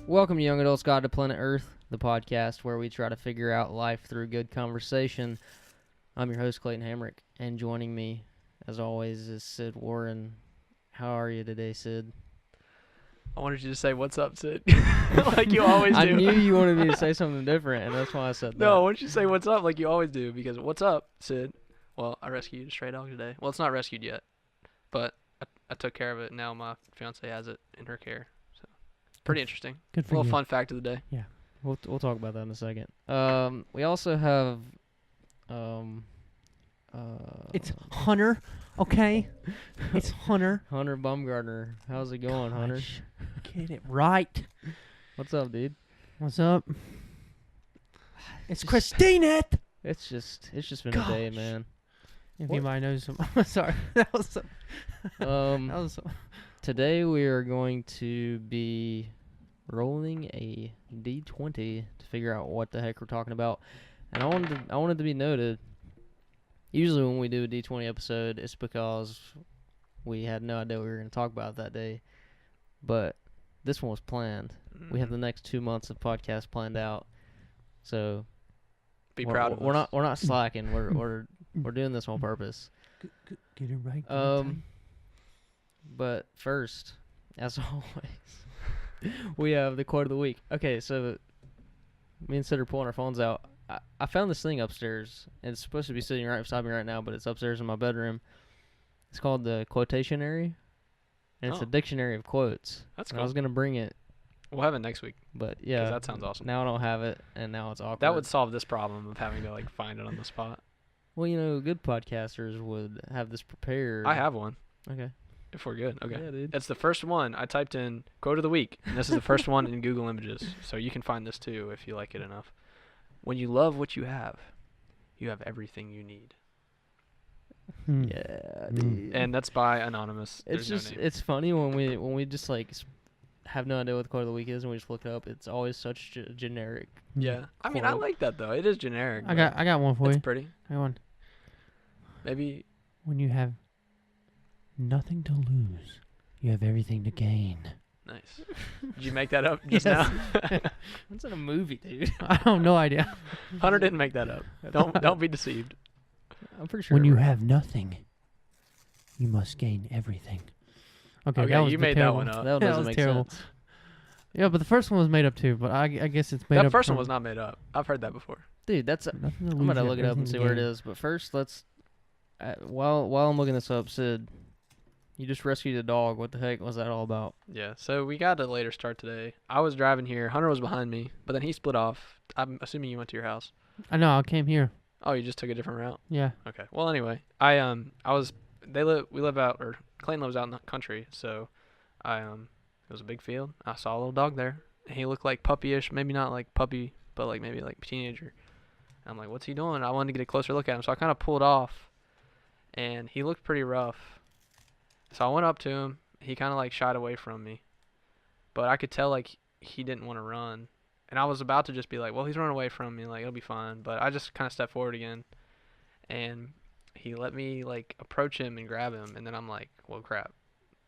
Welcome, young adults, God to Planet Earth, the podcast where we try to figure out life through good conversation. I'm your host, Clayton Hamrick, and joining me, as always, is Sid Warren. How are you today, Sid? I wanted you to say, "What's up, Sid?" like you always do. I knew you wanted me to say something different, and that's why I said that. No, why don't you say, "What's up?" like you always do, because what's up, Sid? Well, I rescued a stray dog today. Well, it's not rescued yet, but I took care of it. Now my fiance has it in her care. So it's pretty interesting. Good for A little you. fun fact of the day. Yeah. We'll talk about that in a second. We also have It's Hunter, okay? It's Hunter. Hunter Bumgardner. How's it going, Hunter? Gosh, get it right. What's up, dude? What's up? It's Christina. It's just been a day, Gosh. man. If What? anybody knows some, sorry, that was some, that was Today we are going to be rolling a D20 to figure out what the heck we're talking about. And I wanted to be noted, usually when we do a D20 episode, it's because we had no idea what we were going to talk about that day. But this one was planned. We have the next 2 months of podcast planned out. So Be proud of we're us. not slacking. We're doing this on purpose. get it right. But first, as always, we have the quote of the week. Okay, so me and Sid are pulling our phones out. I found this thing upstairs, and it's supposed to be sitting right beside me right now, but it's upstairs in my bedroom. It's called the Quotationary, and it's a dictionary of quotes. That's And cool. I was going to bring it, We'll have it next week. but 'Cause yeah. that sounds awesome. Now I don't have it, and now it's awkward. That would solve this problem of having to like find it on the spot. Well, you know, good podcasters would have this prepared. I have one. Okay. If we're good, okay. Yeah, dude. It's the first one. I typed in quote of the week, and this is the first one in Google Images. So you can find this too if you like it enough. When you love what you have everything you need. Yeah, dude. And that's by Anonymous. It's There's just no name. it's funny when we just like have no idea what the quote of the week is and we just look it up. It's always such generic. Yeah. I mean, I quote. like that though. It is generic. I got one for It's you. pretty. I got one. Maybe. When you have nothing to lose, you have everything to gain. Nice. Did you make that up just now? It's in a movie, dude. I have no idea. Hunter didn't make that up. Don't be deceived. I'm pretty sure. When you have nothing, you must gain everything. Okay, that was you the made that terrible. one up. that one that doesn't was make terrible. sense. Yeah, but the first one was made up too. But I guess it's made up. That first one from was not made up. I've heard that before. Dude, that's. nothing to I'm lose, gonna you look have it up and everything see to where it gain. is. But first, let's. While I'm looking this up, Sid, you just rescued a dog. What the heck was that all about? Yeah. So we got a later start today. I was driving here. Hunter was behind me, but then he split off. I'm assuming you went to your house. I know. I came here. Oh, you just took a different route. Yeah. Okay. Well, anyway, we live out, or Clayton lives out in the country, so it was a big field. I saw a little dog there. He looked like puppyish, maybe not like puppy, but like maybe like teenager. And I'm like, what's he doing? I wanted to get a closer look at him, so I kind of pulled off, and he looked pretty rough. So I went up to him. He kind of like shied away from me, but I could tell like he didn't want to run. And I was about to just be like, well, he's running away from me, like it'll be fine. But I just kind of stepped forward again, and he let me like approach him and grab him. And then I'm like, well, crap.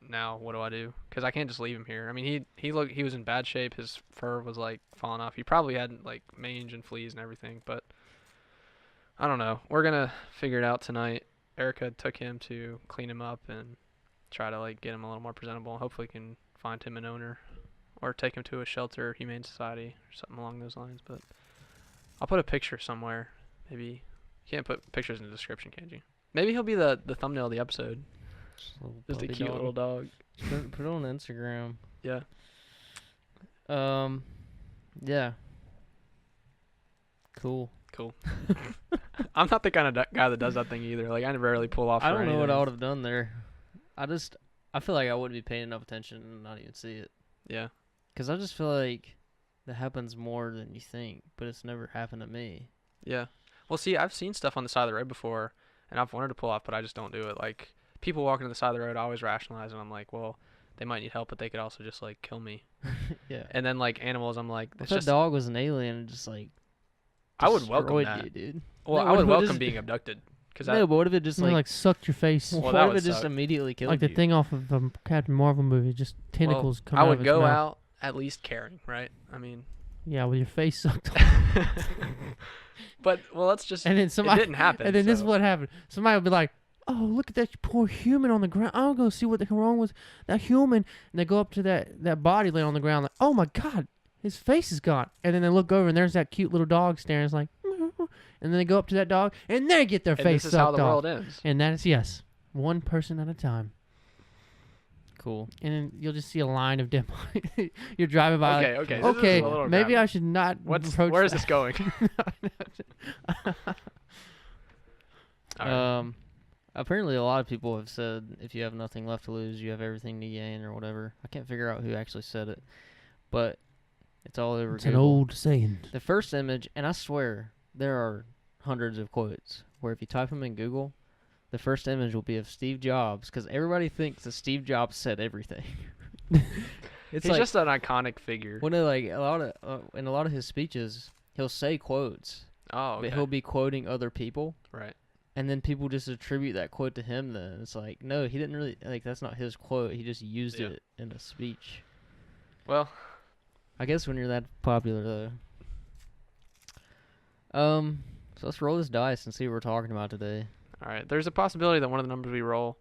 Now what do I do? Because I can't just leave him here. I mean, he was in bad shape. His fur was like falling off. He probably had like mange and fleas and everything. But I don't know. We're gonna figure it out tonight. Erica took him to clean him up and try to like get him a little more presentable. Hopefully, can find him an owner. Or take him to a shelter, Humane Society, or something along those lines. But I'll put a picture somewhere. Maybe you can't put pictures in the description, can you? Maybe he'll be the thumbnail of the episode. Just a cute little dog. Put it on Instagram. Yeah. Yeah. Cool. I'm not the kind of guy that does that thing either. Like I rarely pull off. I for don't know what anything. I would have done there. I feel like I wouldn't be paying enough attention and not even see it. Yeah. Because I just feel like that happens more than you think, but it's never happened to me. Yeah. Well, see, I've seen stuff on the side of the road before, and I've wanted to pull off, but I just don't do it. Like people walking to the side of the road, I always rationalize, and I'm like, well, they might need help, but they could also just like kill me. Yeah. And then like animals, I'm like, If it's that just. dog was an alien and just like I would welcome destroyed that. you, dude. Well, No, I would what welcome is- being abducted. Cause No, but what if it just Like sucked your face. Well, what that if would it just suck. immediately killed Like you? the thing off of the Captain Marvel movie, just tentacles coming I out would of his go mouth. out at least caring, right? I mean, Yeah, with your face sucked off. but well, that's just. And then somebody, it didn't happen. and then this is so- what happened. Somebody would be like, "Oh, look at that poor human on the ground. I'll go see what the hell wrong with that human." And they go up to that body laying on the ground, like, "Oh my God, his face is gone." And then they look over, and there's that cute little dog staring. It's like, and then they go up to that dog, and they get their and face this is sucked how the off. world ends. And that is yes, one person at a time. Cool. And then you'll just see a line of dead bodies. You're driving by. Okay, like, okay. This is okay, a little maybe graphic. I should not approach Where is that. this going? All right. Apparently a lot of people have said if you have nothing left to lose, you have everything to gain or whatever. I can't figure out who actually said it, but it's all over It's an Google. old saying. The first image, and I swear there are hundreds of quotes where if you type them in Google, the first image will be of Steve Jobs because everybody thinks that Steve Jobs said everything. It's He's like just an iconic figure. one of like a lot of in a lot of his speeches, he'll say quotes, Oh, okay. but he'll be quoting other people. Right. And then people just attribute that quote to him then. It's like, no, he didn't really, like, that's not his quote. He just used Yeah. it in a speech. Well, I guess when you're that popular, though. So let's roll this dice and see what we're talking about today. all right. There's a possibility that one of the numbers we roll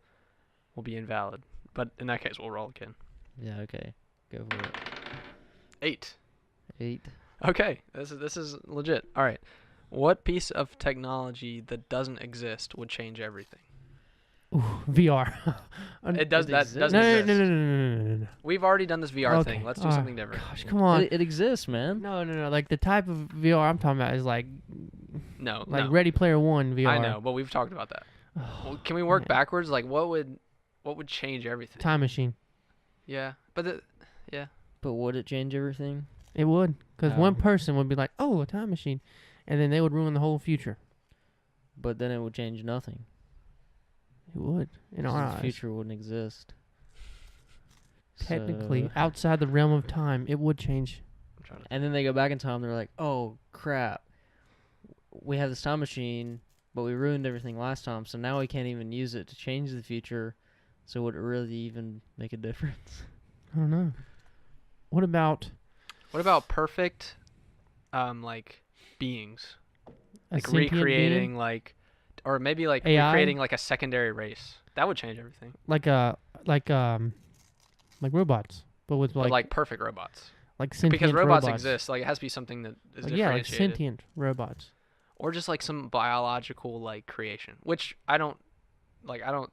will be invalid, but in that case, we'll roll again. Yeah, okay. Go for it. 8. 8. Okay. This is legit. All right. What piece of technology that doesn't exist would change everything? Ooh, VR. It does It that exists. doesn't no, exist. no. We've already done this VR Okay. thing. Let's do All something right. different. Gosh, come on. It exists, man. No. Like the type of VR I'm talking about is like No. Ready Player One VR. I know, but we've talked about that. Well, can we work man. backwards? Like, what would change everything? Time machine. Yeah, but But would it change everything? It would, because one Oh. person would be like, "Oh, a time machine," and then they would ruin the whole future. But then it would change nothing. It would, in 'Cause our the eyes. future wouldn't exist. Technically, So- outside the realm of time, it would change. I'm trying to. And then they go back in time. They're like, "Oh crap, we have this time machine, but we ruined everything last time. So now we can't even use it to change the future. So would it really even make a difference?" I don't know. What about What about perfect, like beings, a like sentient recreating, being? like, or maybe like AI? recreating like a secondary race? That would change everything. like robots, but with But like perfect robots, sentient because robots exist. Like it has to be something that is Like, yeah, like differentiated, sentient robots. or just like some biological like creation. Which I don't.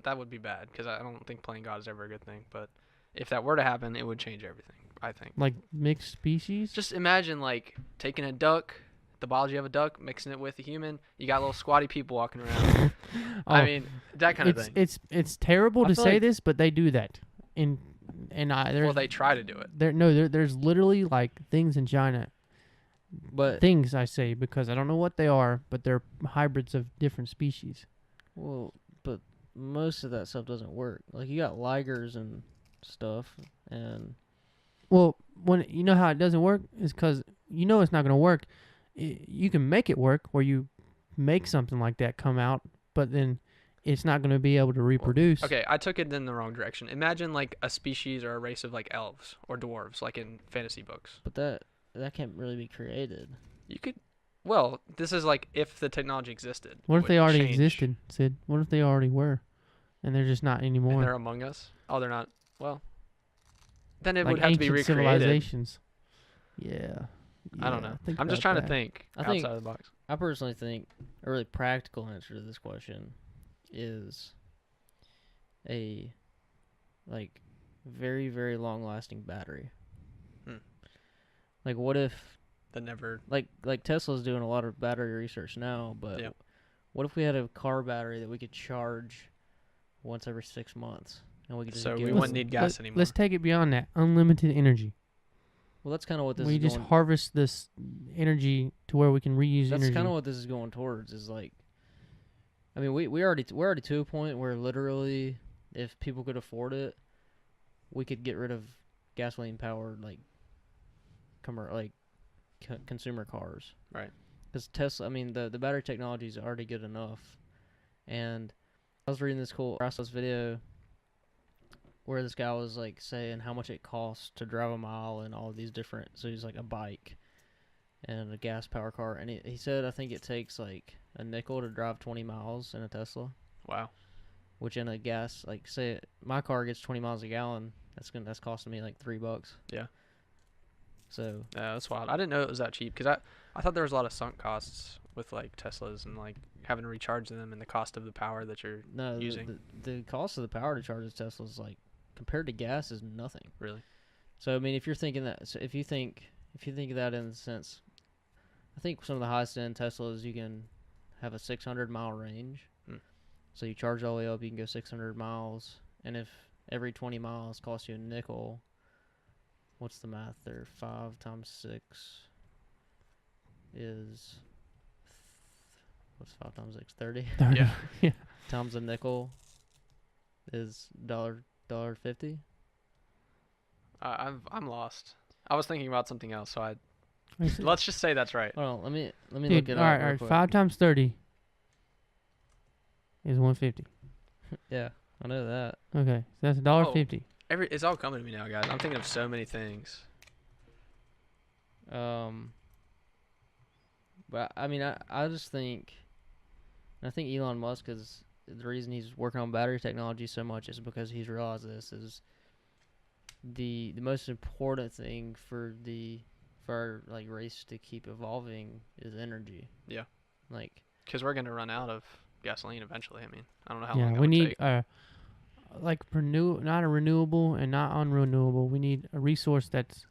That would be bad because I don't think playing God is ever a good thing. But if that were to happen, it would change everything. I think. Like mixed species. Just imagine like taking a duck, the biology of a duck, mixing it with a human. You got little squatty people walking around. I Oh, mean, that kind of thing. It's terrible I to feel say like- this, but they do that. And there's Well, they try to do it. there's literally like things in China. But Things I say because I don't know what they are, but they're hybrids of different species. but most of that stuff doesn't work. Like you got ligers and stuff, and Well, when you know how it doesn't work is because you know it's not going to work. You can make it work where you make something like that come out, but then it's not going to be able to reproduce. Okay, I took it in the wrong direction. Imagine like a species or a race of like elves or dwarves, like in fantasy books. but that can't really be created. You could. Well, this is like if the technology existed. What it if they would already change, existed, Sid? What if they already were, and they're just not and anymore? they're among us? Oh, they're not. Well, then it like would have to be ancient recreated. civilizations. Yeah. I don't Yeah, know. think I'm just about trying to that. think I think- outside the box. I personally think a really practical answer to this question is a like very, very long lasting battery. Hmm. Like what if That never. like Tesla's doing a lot of battery research now, but Yep. what if we had a car battery that we could charge once every 6 months and we could just So give we it- wouldn't need gas anymore. Let's take it beyond that. Unlimited energy. Well, that's kind of what this We is just going. harvest this energy to where we can reuse That's energy. kind of what this is going towards. Is like, I mean, we're already to a point where literally, if people could afford it, we could get rid of gasoline powered consumer cars. Right. Because Tesla, I mean, the battery technology is already good enough. And I was reading this cool Rasmus video. where this guy was like saying how much it costs to drive a mile and all these different. So he's like a bike and a gas power car, and he said I think it takes like a nickel to drive 20 miles in a Tesla, Wow. which in a gas like say my car gets 20 miles a gallon, that's costing me like $3. Yeah. So Yeah, that's wild. I didn't know it was that cheap because I thought there was a lot of sunk costs with like Teslas and like having to recharge them and the cost of the power that you're no, using. the cost of the power to charge a Tesla is like compared to gas is nothing. Really? So I mean, if you're thinking that, so if you think of that in the sense, I think some of the highest end Teslas you can have a 600-mile range. Hmm. So you charge all the way up, you can go 600 miles, and if every 20 miles costs you a nickel, what's the math there? 5 times 6 is what's 5 times 6? 30. Yeah. Yeah. Times a nickel is $1.50. I'm lost. I was thinking about something else, so Let me see. let's just say that's right. Hold on, let me Dude, look it all up. right, real all right. quick. 5 times 30 is 150. Yeah, I know that. Okay, so that's $1.50. It's all coming to me now, guys. I'm thinking of so many things. But I mean, I just think, I think Elon Musk is the reason he's working on battery technology so much is because he's realized this is the most important thing for our like race to keep evolving is energy. Yeah. Like Because we're going to run out of gasoline eventually. I mean, I don't know how Yeah, long it we would need take. like not a renewable and not unrenewable. We need a resource that's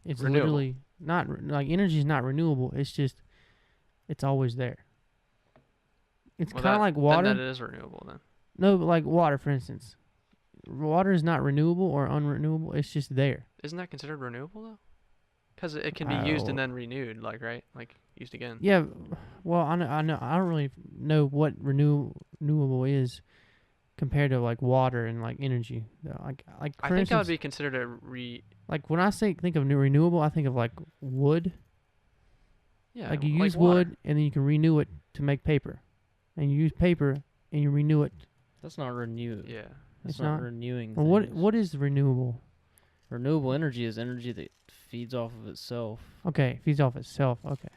Renewable. literally not like energy is not renewable. It's just it's always there. It's Well, kind of like water. Then that is renewable then. No, but like water, for instance. Water is not renewable or unrenewable. It's just there. Isn't that considered renewable though? Because it can be used and Oh. then renewed, like, right? Like, used again. Yeah, well, I know. I don't really know what renewable is compared to like water and like energy. Like I for think that would instance, be considered a like when I think of renewable, I think of like wood. yeah. Like you like use water. wood and then you can renew it to make paper, and you use paper and you renew it. that's not renew. Yeah. That's It's not not? renewing. Or Things. what is renewable? Renewable energy is energy that feeds off of itself. Okay, it feeds off itself. Okay.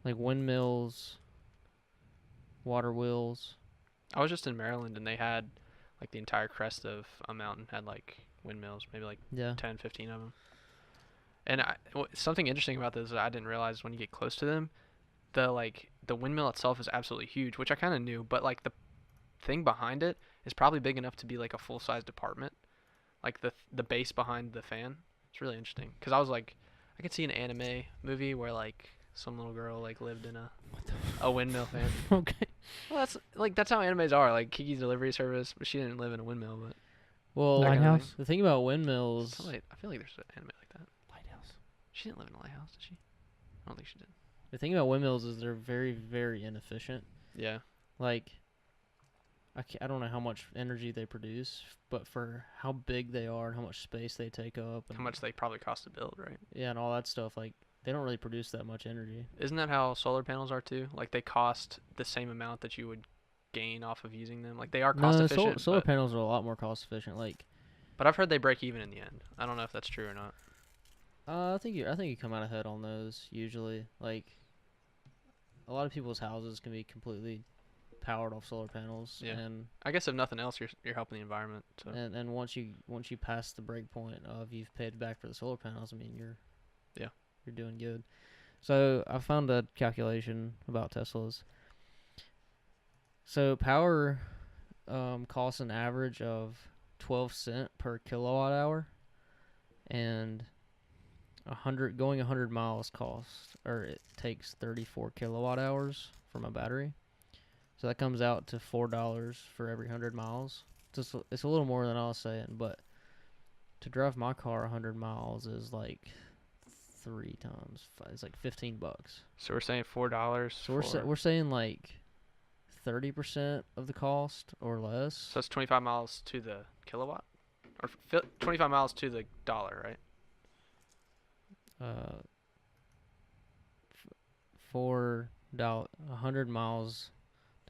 Like windmills, water wheels. I was just in Maryland and they had, like, the entire crest of a mountain had, like, windmills, maybe like Yeah. 10, 15 of them. And something interesting about this that I didn't realize when you get close to them, the windmill itself is absolutely huge, which I kind of knew, but like the thing behind it is probably big enough to be like a full-size apartment. Like the base behind the fan. It's really interesting because I was like, I could see an anime movie where like some little girl like lived in a windmill fan. Okay. Well, that's how animes are. Like Kiki's Delivery Service, but she didn't live in a windmill. But Well, That kind of Lighthouse. the thing about windmills, I feel like there's an anime like that. Lighthouse. She didn't live in a lighthouse, did she? I don't think she did. the thing about windmills is they're very, very inefficient. Yeah. Like, I don't know how much energy they produce, but for how big they are and how much space they take up, and How much they probably cost to build, right? yeah, and all that stuff, like they don't really produce that much energy. Isn't that how solar panels are too? Like they cost the same amount that you would gain off of using them. Like they are cost No, efficient. solar but, panels are a lot more cost efficient. Like, but I've heard they break even in the end. I don't know if that's true or not. I think you come out ahead on those usually. Like, a lot of people's houses can be completely powered off solar panels, Yeah. and I guess if nothing else, you're helping the environment. So and once you pass the break point of you've paid back for the solar panels, I mean you're doing good. So I found a calculation about Teslas. So power costs an average of 12 cents per kilowatt hour, and 100 miles it takes 34 kilowatt hours from a battery. So that comes out to $4 for every 100 miles. It's a little more than I was saying, but to drive my car 100 miles is like 3 times 5. It's like $15. we're saying $4. So we're saying like 30% of the cost or less. So that's 25 miles to the kilowatt, or 25 miles to the dollar, right? $4 100 miles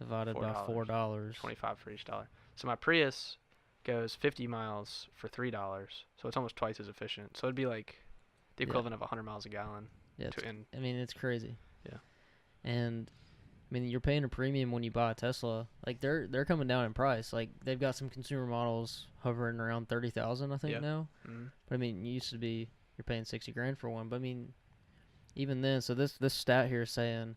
divided by $4. $4. 25 for each dollar. So my Prius goes 50 miles for $3. So it's almost twice as efficient. So it'd be like the Yeah. equivalent of 100 miles a gallon. Yeah, To in. I mean, it's crazy. Yeah. And I mean, you're paying a premium when you buy a Tesla. Like they're coming down in price. Like they've got some consumer models hovering around 30,000, I think Yeah. now. Mm-hmm. But I mean, it used to be you're paying 60 grand for one. But I mean, even then, so this stat here is saying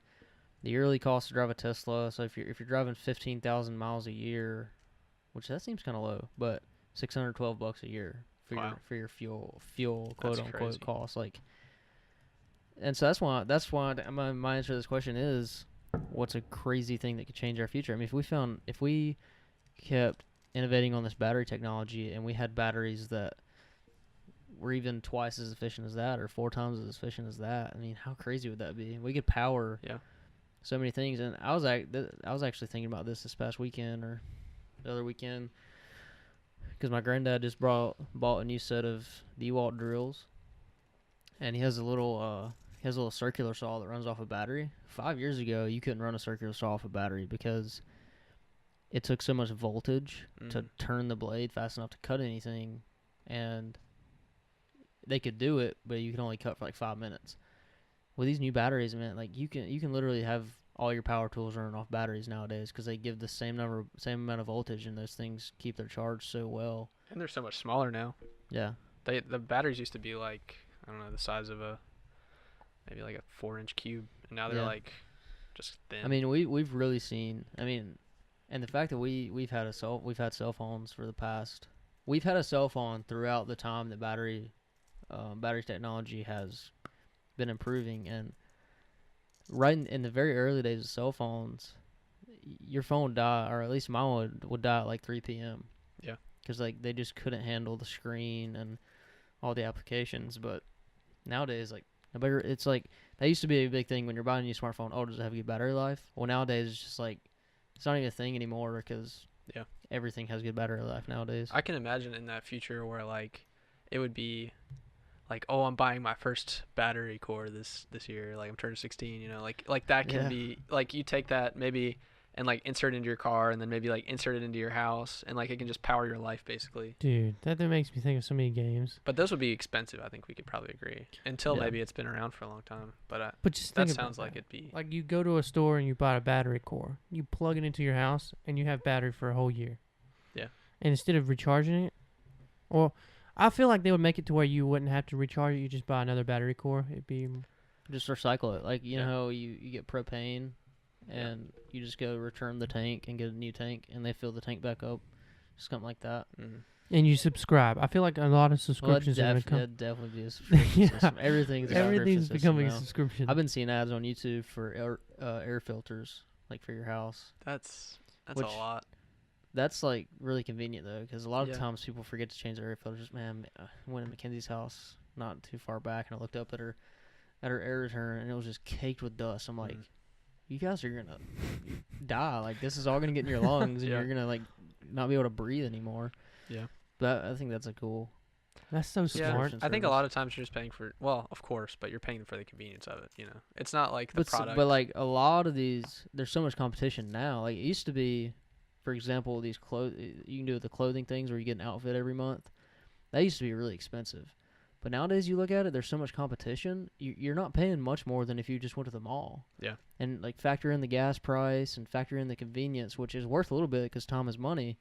the yearly cost to drive a Tesla. So if you're driving 15,000 miles a year, which that seems kind of low, but $612 a year for Wow. your fuel That's quote unquote crazy. cost. Like, and so that's why my answer to this question is, what's a crazy thing that could change our future? I mean, if we kept innovating on this battery technology and we had batteries that were even twice as efficient as that or 4 times as efficient as that, I mean, how crazy would that be? We could power so many things. And I was actually thinking about this past weekend or the other weekend because my granddad just bought a new set of DeWalt drills, and he has a little circular saw that runs off a battery. 5 years ago, you couldn't run a circular saw off a battery because it took so much voltage to turn the blade fast enough to cut anything, and they could do it, but you could only cut for like 5 minutes. With these new batteries, man, like you can literally have all your power tools running off batteries nowadays because they give the same amount of voltage, and those things keep their charge so well. And they're so much smaller now. Yeah. The batteries used to be like, I don't know, the size of maybe like a 4-inch cube, and now they're like just thin. I mean, we've really seen. I mean, and the fact that we've had cell phones for the past. We've had a cell phone throughout the time that battery technology has been improving, and right in the very early days of cell phones, your phone would die, or at least mine would die at like 3 p.m. Yeah. Because like they just couldn't handle the screen and all the applications. But nowadays, like it's like that used to be a big thing when you're buying a new smartphone. Oh, does it have a good battery life? Well, nowadays it's just like it's not even a thing anymore because everything has good battery life nowadays. I can imagine in that future where like it would be like, oh, I'm buying my first battery core this year. Like I'm turning 16, you know, like that can be like you take that maybe and like insert it into your car and then maybe like insert it into your house and like it can just power your life basically. Dude, that makes me think of so many games. But those would be expensive. I think we could probably agree until maybe it's been around for a long time. But just that think sounds about like that. it'd be Like you go to a store and you buy a battery core. You plug it into your house and you have battery for a whole year. Yeah. And instead of recharging it, well, I feel like they would make it to where you wouldn't have to recharge it. You just buy another battery core. It'd be just recycle it. Like you know how you get propane, and you just go return the tank and get a new tank, and they fill the tank back up, something like that. Mm-hmm. And you subscribe. I feel like a lot of subscriptions are going to come. That'd definitely be a subscription system. Everything's becoming a now. subscription. I've been seeing ads on YouTube for air filters, like for your house. That's a lot. That's like really convenient though, because a lot of times people forget to change their air filters. Man, I went to Mackenzie's house not too far back, and I looked up at her air return, and it was just caked with dust. I'm like, you guys are gonna die. Like this is all gonna get in your lungs, and you're gonna like not be able to breathe anymore. Yeah. But I think that's a cool. That's so smart. I think a lot of times you're just paying for, well, of course, but you're paying for the convenience of it, you know. It's not like the product. But like a lot of these, there's so much competition now. Like it used to be, for example, these you can do the clothing things where you get an outfit every month. That used to be really expensive. But nowadays you look at it, there's so much competition. You're not paying much more than if you just went to the mall. Yeah. And like factor in the gas price and factor in the convenience, which is worth a little bit because time is money.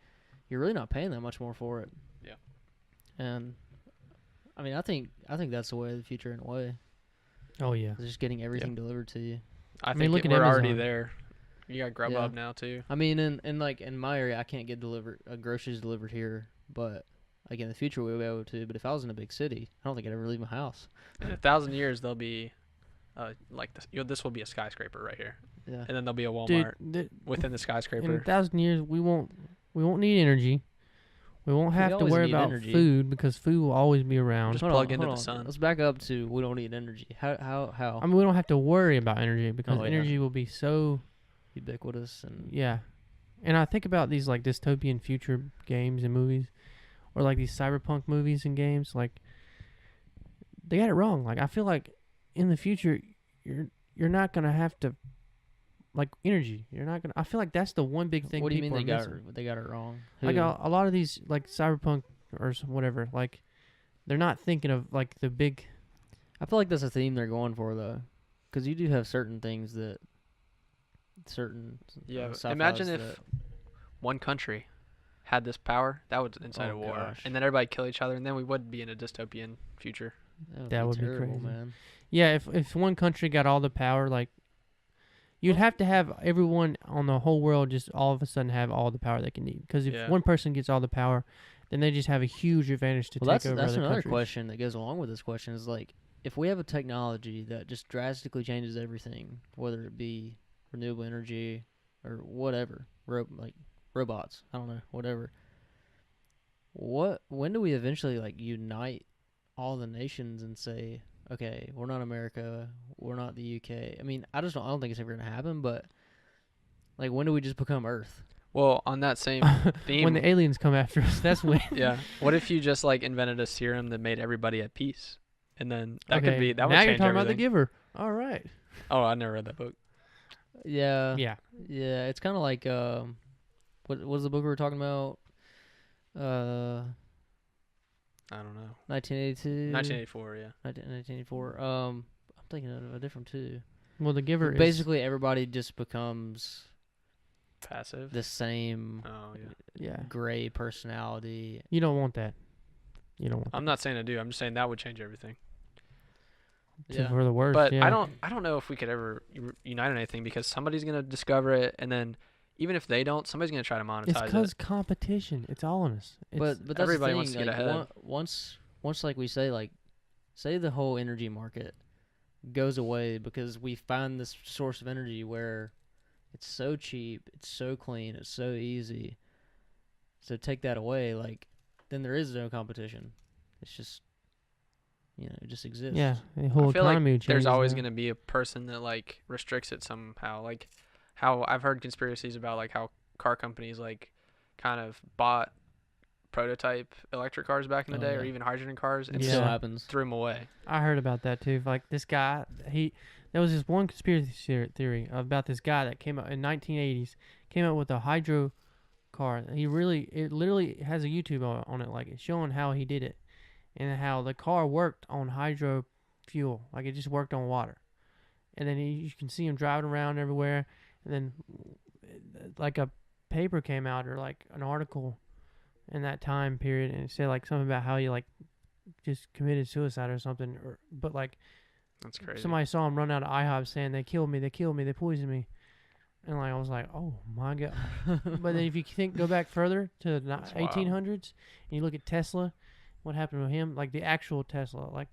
You're really not paying that much more for it. Yeah. And I mean, I think that's the way of the future in a way. Oh yeah. It's just getting everything delivered to you. I mean, think look at we're already Amazon. there. You got Grubhub now too. I mean, in like in my area, I can't get groceries delivered here, but like in the future we'll be able to. But if I was in a big city, I don't think I'd ever leave my house. In 1,000 years, there'll be like this. This will be a skyscraper right here, Yeah. and then there'll be a Walmart Dude, within the in skyscraper. 1,000 years, we won't need energy. We won't have to always worry need about energy. food because food will always be around. Just Hold plug on, into hold the on. sun. Let's back up to we don't need energy. How? I mean, we don't have to worry about energy because Oh, yeah. energy will be so Ubiquitous and yeah. And I think about these like dystopian future games and movies, or like these cyberpunk movies and games. Like they got it wrong. Like I feel like in the future, you're not gonna have to like energy. You're not gonna. I feel like that's the one big thing. What do you mean people they are got missing. they got it wrong? Like Who? a lot of these like cyberpunk or whatever. Like they're not thinking of like the big. I feel like that's a theme they're going for though, because you do have certain things that Yeah, sci-fis imagine if that, one country had this power, that would incite a war, gosh. and then everybody kill each other, and then we would be in a dystopian future. That would be terrible, crazy. man. Yeah, if one country got all the power, like you'd have to have everyone on the whole world just all of a sudden have all the power they can need. Because if Yeah. one person gets all the power, then they just have a huge advantage to Well, take over that's other another countries. question that goes along with this question is like, if we have a technology that just drastically changes everything, whether it be renewable energy or whatever, like robots, I don't know, whatever. When do we eventually like unite all the nations and say, okay, we're not America, we're not the UK? I mean, I don't think it's ever gonna happen, but like, when do we just become Earth? Well, on that same theme, When the aliens come after us, that's when. yeah. What if you just like invented a serum that made everybody at peace, and then that Okay, could be that now would you're change talking about the everything. giver. All right. Oh, I never read that book. Yeah, Yeah. yeah. It's kind of like what was the book we were talking about? I don't know. 1982. 1984, yeah. 1984. I'm thinking of a different two. Well, the giver is Basically, everybody just becomes Passive. the same Oh yeah. yeah. gray personality. You don't want that. You don't want I'm not saying I do. I'm just saying that would change everything. that for the worst. But yeah. I don't know if we could ever unite on anything because somebody's gonna discover it, and then even if they don't, somebody's gonna try to It's monetize because it. competition. It's all on us. It's, But that's everybody the wants thing, to get like, ahead. Once like we say, like, say the whole energy market goes away because we find this source of energy where it's so cheap, it's so clean, it's so easy. So take that away, like, then there is no competition. It's just, it just exists. yeah, the whole I feel like economy there's changes always now. gonna be a person that like restricts it somehow. Like how I've heard conspiracies about like how car companies like kind of bought prototype electric cars back in the Oh, day, or yeah. even hydrogen cars, and It Yeah. still happens. threw them away. I heard about that too. Like this guy, there was this one conspiracy theory about this guy that came out in 1980s, came out with a hydro car. It literally has a YouTube on it, like it's showing how he did it, and how the car worked on hydro fuel, like it just worked on water. And then you can see him driving around everywhere, and then like a paper came out or like an article in that time period, and it said like something about how he like just committed suicide or something, but like That's crazy. somebody saw him run out of IHOP saying they killed me, they poisoned me, and like I was like, oh my god. But then if you go back further to the That's wild. 1800s and you look at Tesla, what happened to him, like the actual Tesla, like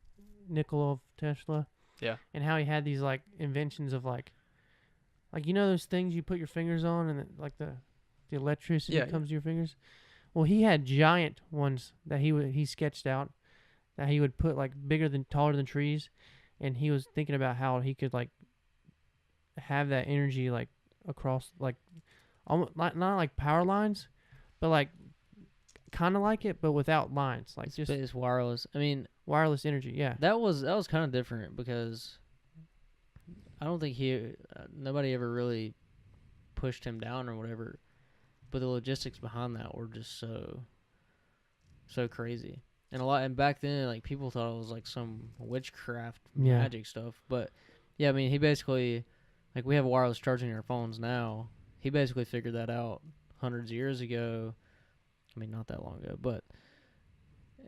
Nikola Tesla, Yeah. and how he had these like inventions of like those things you put your fingers on and like the electricity Yeah, comes to your fingers. Well, he had giant ones that he sketched out that he would put like taller than trees, and he was thinking about how he could like have that energy like across like almost not like power lines, but like kind of like it, but without lines, like just It's wireless. I mean, wireless energy. Yeah, that was kind of different because I don't think nobody ever really pushed him down or whatever, but the logistics behind that were just so crazy. And back then, like, people thought it was like some witchcraft Yeah. magic stuff. But yeah, I mean, he basically, like, we have wireless charging in our phones now. He basically figured that out hundreds of years ago. I mean, not that long ago,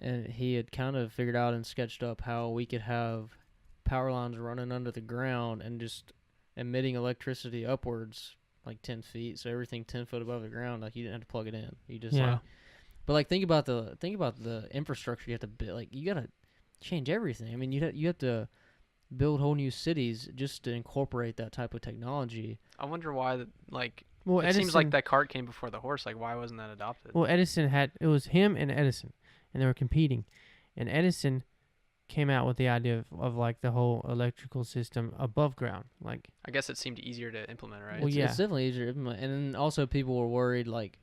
and he had kind of figured out and sketched up how we could have power lines running under the ground and just emitting electricity upwards like 10 feet. So everything 10 foot above the ground, like, you didn't have to plug it in. You just Yeah. like, but like think about the infrastructure you have to build. Like, you gotta change everything. I mean, you have to build whole new cities just to incorporate that type of technology. I wonder why. Like Well, it seems like that cart came before the horse. Like why wasn't that adopted? Well, Edison it was him and Edison, and they were competing, and Edison came out with the idea of like the whole electrical system above ground, like I guess it seemed easier to implement, right? Well, It's yeah. definitely easier to implement. And then also people were worried, like,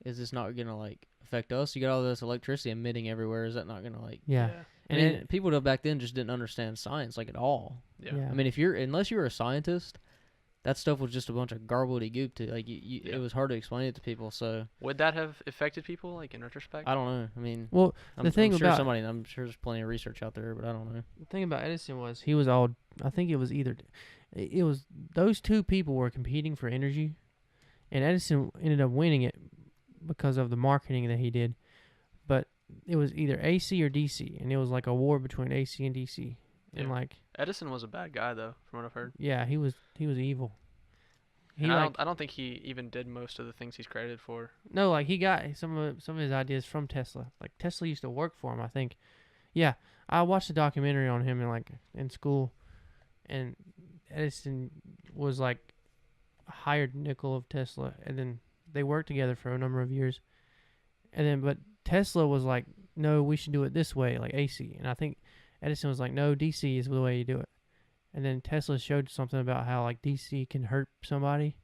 is this not gonna like affect us? You got all this electricity emitting everywhere. Is that not gonna like? yeah. And And then it- people back then just didn't understand science like at all. Yeah. Yeah. I mean, unless you were a scientist, that stuff was just a bunch of goop to like Yeah. it was hard to explain it to people. So Would that have affected people, like in retrospect? I don't know. I mean, Well, I'm, the thing I'm sure about I'm sure there's plenty of research out there, but I don't know. the thing about Edison was he was all. I think it was either. It was those two people were competing for energy, and Edison ended up winning it because of the marketing that he did. But it was either AC or DC, and it was like a war between AC and DC. And Yeah. like, Edison was a bad guy, though, from what I've heard. yeah, he was evil. He And like I don't think he even did most of the things he's credited for. no, like he got some of his ideas from Tesla. Like Tesla used to work for him, I think. Yeah, I watched a documentary on him in school, and Edison was like a hired nickel of Tesla, and then they worked together for a number of years, and then but Tesla was like, no, we should do it this way, like AC, and I think Edison was like, no, DC is the way you do it, and then Tesla showed something about how like DC can hurt somebody,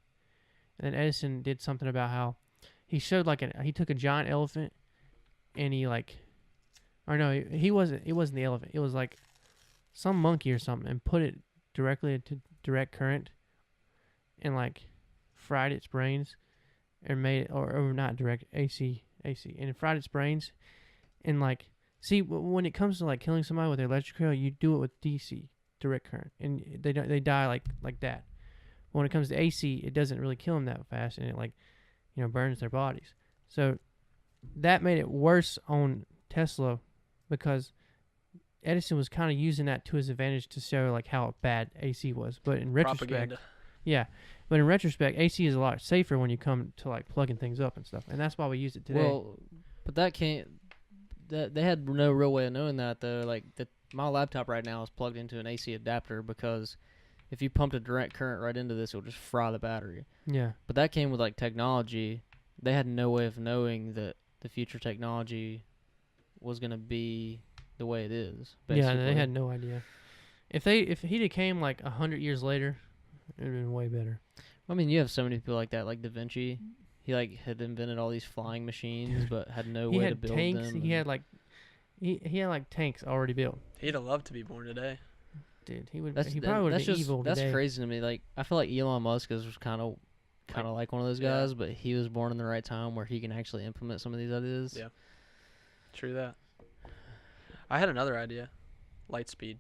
and then Edison did something about how he showed like he took a giant elephant, and he like, or no, it wasn't the elephant, it was like some monkey or something, and put it directly into direct current, and like fried its brains, and made it, or not direct AC, and it fried its brains, and like see when it comes to like killing somebody with electrical, you do it with DC, direct current, and they die like that. But when it comes to AC, it doesn't really kill them that fast, and it like burns their bodies. So that made it worse on Tesla because Edison was kind of using that to his advantage to show like how bad AC was. But in retrospect, Propaganda. yeah. But in retrospect, AC is a lot safer when you come to like plugging things up and stuff, and that's why we use it today. Well, but that can't. That they had no real way of knowing that though. Like my laptop right now is plugged into an AC adapter because if you pumped a direct current right into this, it would just fry the battery. Yeah. But that came with like technology. They had no way of knowing that the future technology was gonna be the way it is. Basically. Yeah, they had no idea. If he'd have came like 100 years later, it'd have been way better. I mean, you have so many people like that, like Da Vinci. He like had invented all these flying machines, but had no He way to had build tanks. them. He had like he had like tanks already built. He'd have loved to be born today. Dude, he would. That's He probably would have that's been just evil that's today. crazy to me. Like I feel like Elon Musk is kind of like one of those Yeah. guys, but he was born in the right time where he can actually implement some of these ideas. Yeah. True that. I had another idea. Light speed.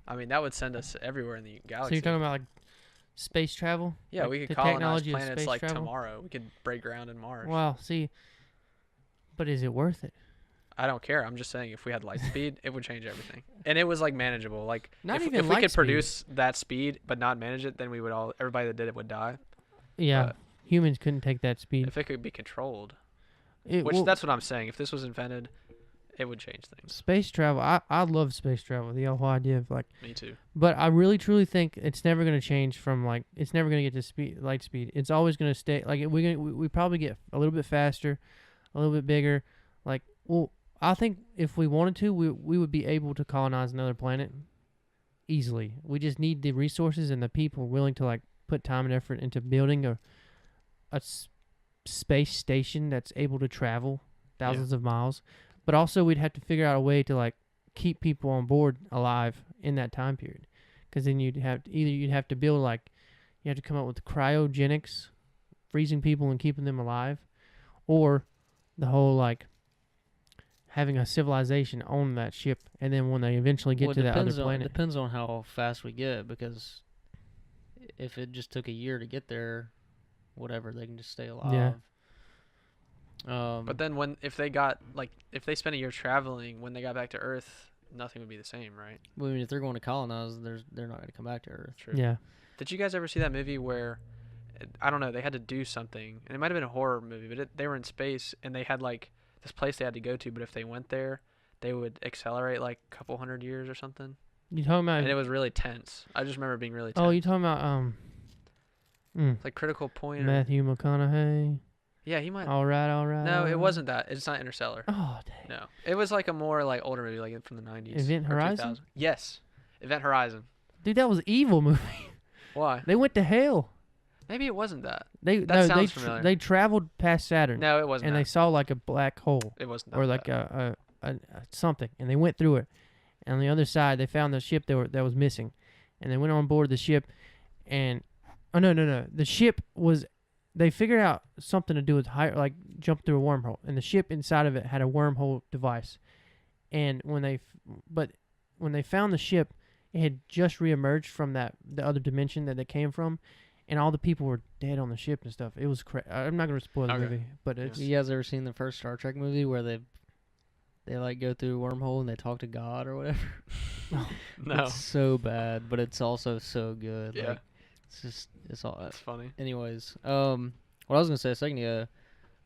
I mean, that would send us everywhere in the So galaxy. you're talking about like space travel? Yeah, Like we the could colonize technology of planets space like travel? tomorrow. We could break ground in Mars. Wow. See, but is it worth it? I don't care. I'm just saying if we had light speed, it would change everything. And it was like manageable. Like Not if, even if we light could speed. produce that speed but not manage it, then we would all everybody that did it would die. Yeah. But Humans couldn't take that speed. if it could be controlled, It, which well, that's what I'm saying. If this was invented, it would change things. space travel. I love space travel. The whole idea of like. Me too. But I really truly think it's never going to change from like it's never going to get to light speed. It's always going to stay like we probably get a little bit faster, a little bit bigger. Like I think if we wanted to, we would be able to colonize another planet easily. We just need the resources and the people willing to like put time and effort into building a space station that's able to travel thousands of miles. But also we'd have to figure out a way to like keep people on board alive in that time period. Because then you'd have to build like you have to come up with cryogenics, freezing people and keeping them alive, or the whole like having a civilization on that ship, and then when they eventually get Well, to that other It planet, depends on how fast we get, because if it just took a year to get there, whatever, they can just stay alive. But then if they spent a year traveling, when they got back to Earth, nothing would be the same, right? I mean, if they're going to colonize, they're not going to come back to Earth. True. yeah, Did you guys ever see that movie where, I don't know, they had to do something, and it might have been a horror movie, but they were in space, and they had like this place they had to go to, but if they went there, they would accelerate like a couple hundred years or something, you talking about? and it was really tense. I just remember it being really tense. Oh, you talking about like Critical Point. Or, Matthew McConaughey? yeah, he might. All right. No, it wasn't that. It's not Interstellar. Oh, dang. No, it was like a more like older movie, like from the 90s. Event or Horizon? 2000. Yes, Event Horizon. Dude, that was evil movie. Why? They went to hell. Maybe it wasn't that. They sounds familiar. they traveled past Saturn. No, it wasn't and that. they saw like a black hole It wasn't that. or like a something, and they went through it. And on the other side, they found the ship that was missing, and they went on board the ship, and Oh no. The ship was. They figured out something to do with like jump through a wormhole, and the ship inside of it had a wormhole device. And when they found the ship, it had just reemerged from the other dimension that they came from, and all the people were dead on the ship and stuff. It was I'm not gonna spoil the Okay. movie, but it's You guys ever seen the first Star Trek movie where they like go through a wormhole and they talk to God or whatever? No. It's so bad, but it's also so good. Yeah. Like, it's all. That's funny. Anyways, what I was gonna say a second ago,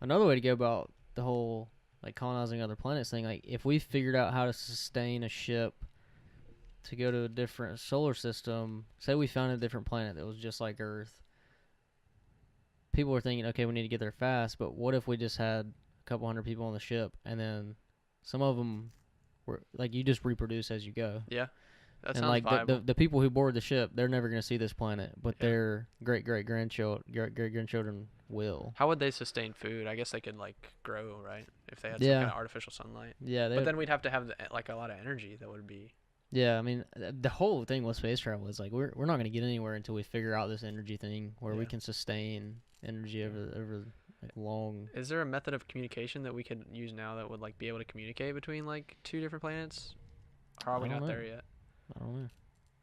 another way to go about the whole like colonizing other planets thing, like if we figured out how to sustain a ship to go to a different solar system, say we found a different planet that was just like Earth, people were thinking, okay, we need to get there fast, but what if we just had a couple hundred people on the ship, and then some of them were like, you just reproduce as you go. Yeah. That And sounds like viable. the people who board the ship, they're never going to see this planet, but Yeah. their great grandchildren will. How would they sustain food? I guess they could like grow, right? If they had Yeah. some kind of artificial sunlight. Yeah, But then we'd have to have like a lot of energy that would be. yeah. I mean, the whole thing with space travel is like we're not going to get anywhere until we figure out this energy thing where we Yeah. can sustain energy over like long. Is there a method of communication that we could use now that would like be able to communicate between like two different planets? Or are we I don't not know. there yet? I don't know.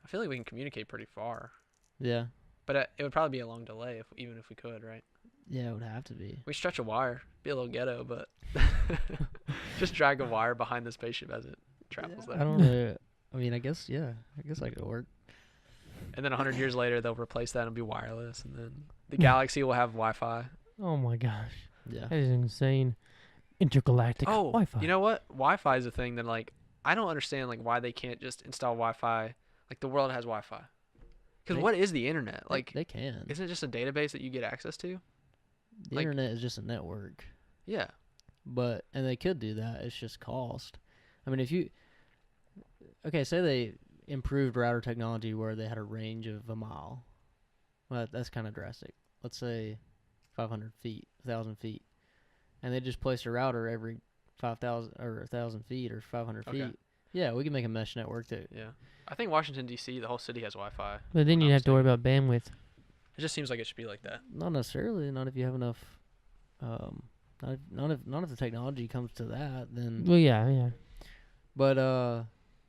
I feel like we can communicate pretty far, Yeah, but it would probably be a long delay even if we could, right? yeah, it would have to be. We stretch a wire, be a little ghetto, but just drag a wire behind the spaceship as it travels I there. don't know. I mean, I guess I could work. And then 100 years later, they'll replace that and be wireless, and then the galaxy will have Wi-Fi. oh my gosh, Yeah. that is insane. Intergalactic Oh, Wi-Fi. you know what? Wi-Fi is a thing that like I don't understand like why they can't just install Wi-Fi. Like the world has Wi-Fi. Because They- what is the internet? Like, they can. isn't it just a database that you get access to? The like- internet is just a network. Yeah. And they could do that. It's just cost. I mean, okay, say they improved router technology where they had a range of a mile. Well, that's kind of drastic. Let's say 500 feet, 1,000 feet, and they just placed a router every 5,000 or 1,000 feet or 500 Okay. feet. Yeah, we can make a mesh network too. Yeah. I think Washington D.C. the whole city has Wi-Fi. But then I'm you'd not have to worry about bandwidth. It just seems like it should be like that. Not necessarily. Not if you have enough. Not if the technology comes to that. Then. Well, yeah. But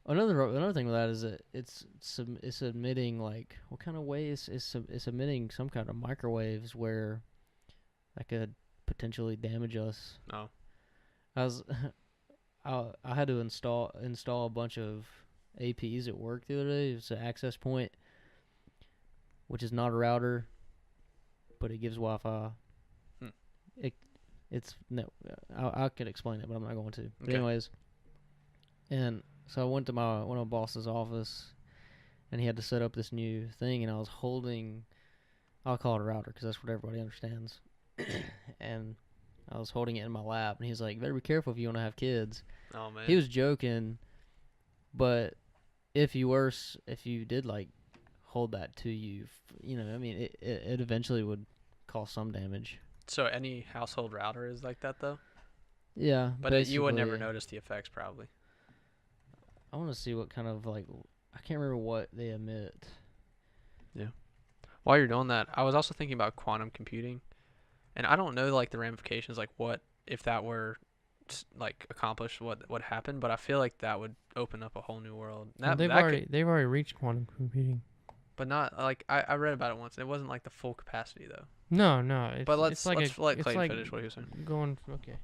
another thing with that is that it's emitting like what kind of way it's emitting some kind of microwaves where that could potentially damage us. Oh. I had to install a bunch of APs at work the other day. It's an access point, which is not a router, but it gives Wi-Fi. Hmm. It's no, I could explain it, but I'm not going to. But Okay. anyways, and so I went to one of my boss's office, and he had to set up this new thing, and I was holding, I'll call it a router because that's what everybody understands, and I was holding it in my lap, and he's like, "Better be careful if you want to have kids." Oh man. He was joking, but if you did like hold that to you, I mean, it eventually would cause some damage. So any household router is like that though. Yeah, But you would never basically, notice the effects probably. I want to see what kind of like I can't remember what they emit. While you're doing that, I was also thinking about quantum computing, and I don't know like the ramifications, like what if that were like accomplished, what happened, but I feel like that would open up a whole new world. Well, they've already reached quantum computing. But not like I read about it once. It wasn't like the full capacity though. No, it's, But it's like let's let it's Clayton like finish what he was saying. going. Okay.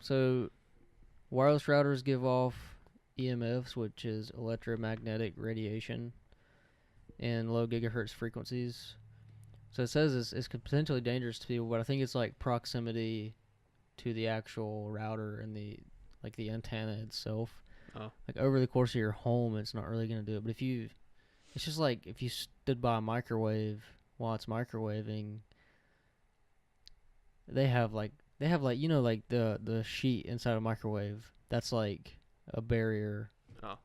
So wireless routers give off EMFs, which is electromagnetic radiation, and low gigahertz frequencies. So it says it's potentially dangerous to people, but I think it's like proximity to the actual router and the antenna itself. Oh. Like over the course of your home, it's not really gonna do it. But it's just like if you stood by a microwave while it's microwaving, they have like like the sheet inside a microwave. That's like a barrier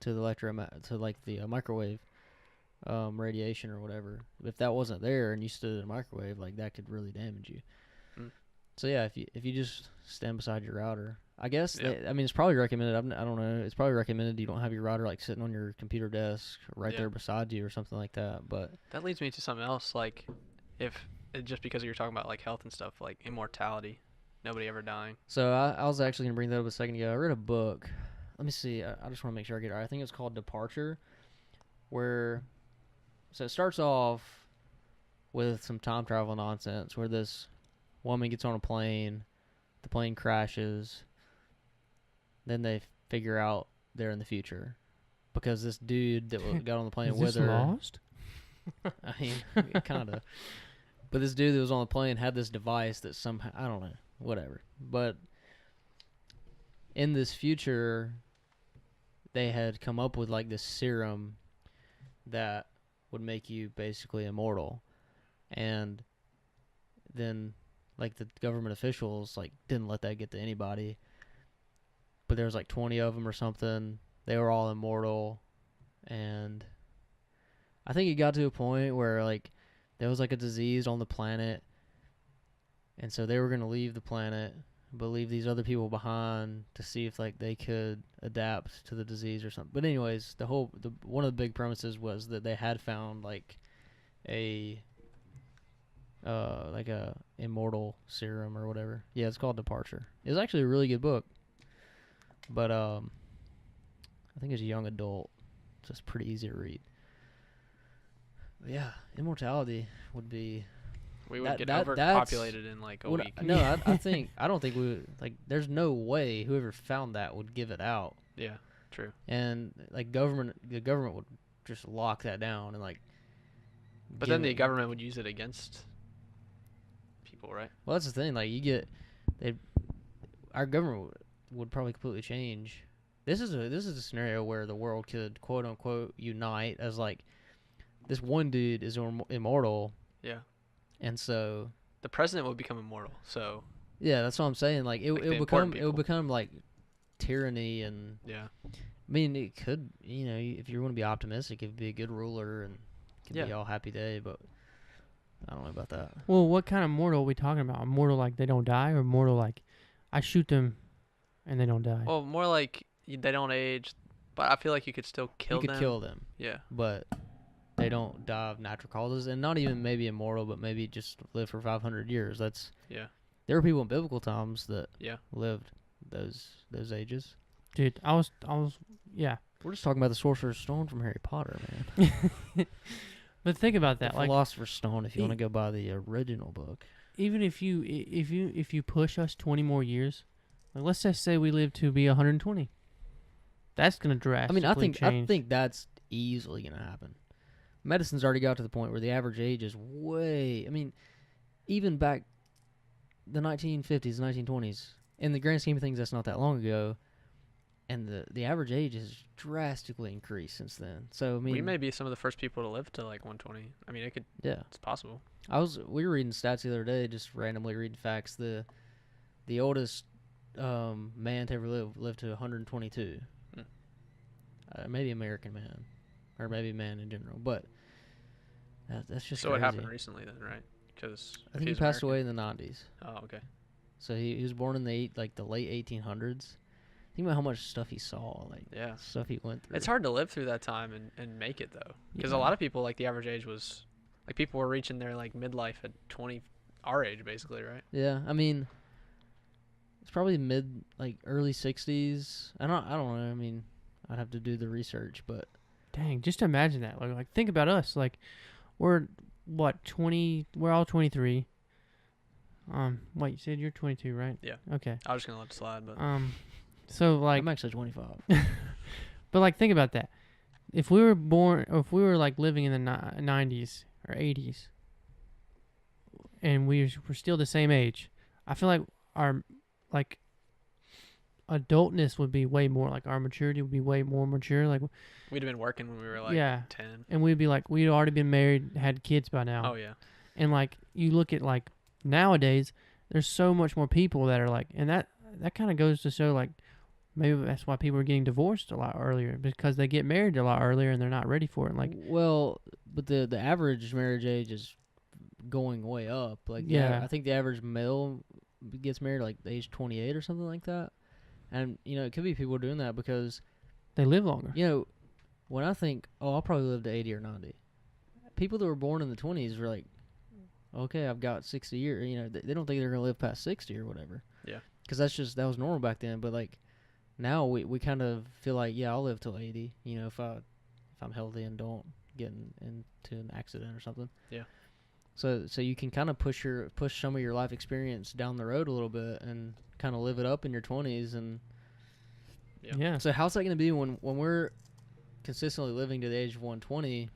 to the microwave radiation or whatever. If that wasn't there and you stood in a microwave, like that could really damage you. Mm. So yeah, if you just stand beside your router, I guess. Yeah. I mean, it's probably recommended. I don't know. It's probably recommended you don't have your router like sitting on your computer desk right Yeah. there beside you or something like that. But That leads me to something else. Like, if just because you're talking about like health and stuff, like immortality, nobody ever dying. so I was actually gonna bring that up a second ago. I read a book. Let me see. I just want to make sure I get it right. I think it's called Departure, where so it starts off with some time travel nonsense where this woman gets on a plane, the plane crashes, then they figure out they're in the future because this dude that got on the plane Is with this her. Lost? I mean, kind of. But this dude that was on the plane had this device that somehow, I don't know, whatever. But in this future, they had come up with like this serum that would make you basically immortal. And then like the government officials like didn't let that get to anybody. But there was like 20 of them or something. They were all immortal. And I think it got to a point where like there was like a disease on the planet, and so they were gonna leave the planet, but leave these other people behind to see if like they could adapt to the disease or something. But anyways, one of the big premises was that they had found like a immortal serum or whatever. Yeah, it's called Departure. It's actually a really good book, but I think it's a young adult, so it's pretty easy to read. But yeah, immortality would be. We would get that's- overpopulated in like a What, week. no, I don't think we like. There's no way whoever found that would give it out, Yeah, true. and like the government would just lock that down and like. But give then the it- government would use it against people, right? Well, that's the thing. Like our government would probably completely change. This is a scenario where the world could quote unquote unite as like this one dude is immortal, Yeah. and so The president would become immortal. So yeah, that's what I'm saying. Like Like the it would important become people. like tyranny, and yeah, I mean it could, if you want to be optimistic, it'd be a good ruler and it could be Yeah. all happy day, but I don't know about that. Well, what kind of mortal are we talking about? Mortal like they don't die, or mortal like I shoot them and they don't die? well, more like they don't age, but I feel like you could still kill You could them. kill them, Yeah, but they don't die of natural causes, and not even maybe immortal, but maybe just live for 500 years. yeah, There were people in biblical times that yeah. lived those ages. Dude, I was yeah. We're just talking about the Sorcerer's Stone from Harry Potter, man. But think about The that. Like Philosopher's Stone, if you want to go by the original book. even if you push us 20 more years, like let's just say we live to be 120. That's gonna I drastically mean, I change. think that's easily gonna happen. Medicine's already got to the point where the average age is way. I mean, even back the 1950s, 1920s, in the grand scheme of things, that's not that long ago, and the average age has drastically increased since then. So I mean, We may be some of the first people to live to like 120. I mean, yeah. it's possible. We were reading stats the other day, just randomly reading facts. The oldest man to ever lived to 122. Maybe American man, or maybe man in general, but that's just So crazy. it happened recently then, right? Because I think he passed away in the 90s. Oh, okay. So he was born in the late 1800s. Think about how much stuff he saw, like Yeah. stuff he went through. It's hard to live through that time and make it though, because Yeah. a lot of people like the average age was like people were reaching their like midlife at 20, our age basically, right? Yeah, I mean, it's probably early 60s. I don't know. I mean, I'd have to do the research, but Dang, just imagine that. Like think about us. Like we're what 20? We're all 23. Wait, you said you're 22, right? Yeah. Okay. I was just gonna let it slide, but So like, I'm actually 25. but like think about that. If we were born, or if we were like living in the 90s or 80s, and we're still the same age, I feel like our like adultness would be way more, like our maturity would be way more mature, like we'd have been working when we were like yeah, 10. and we'd be like we'd already been married, had kids by now. Oh yeah. And like you look at like nowadays, there's so much more people that are like, and that kind of goes to show like maybe that's why people are getting divorced a lot earlier, because they get married a lot earlier and they're not ready for it. Like Well, but the average marriage age is going way up. Like Yeah. I think the average male gets married like the age 28 or something like that. And it could be people doing that because They live longer. when I think, oh, I'll probably live to 80 or 90. People that were born in the 20s were like, okay, I've got 60 years. They don't think they're gonna live past 60 or whatever. Yeah. Because that was normal back then. But like now we kind of feel like, yeah, I'll live till 80. If I'm healthy and don't get into an accident or something. Yeah. So you can kind of push some of your life experience down the road a little bit and kind of live it up in your 20s. And Yeah. so how's that going to be when we're consistently living to the age of 120?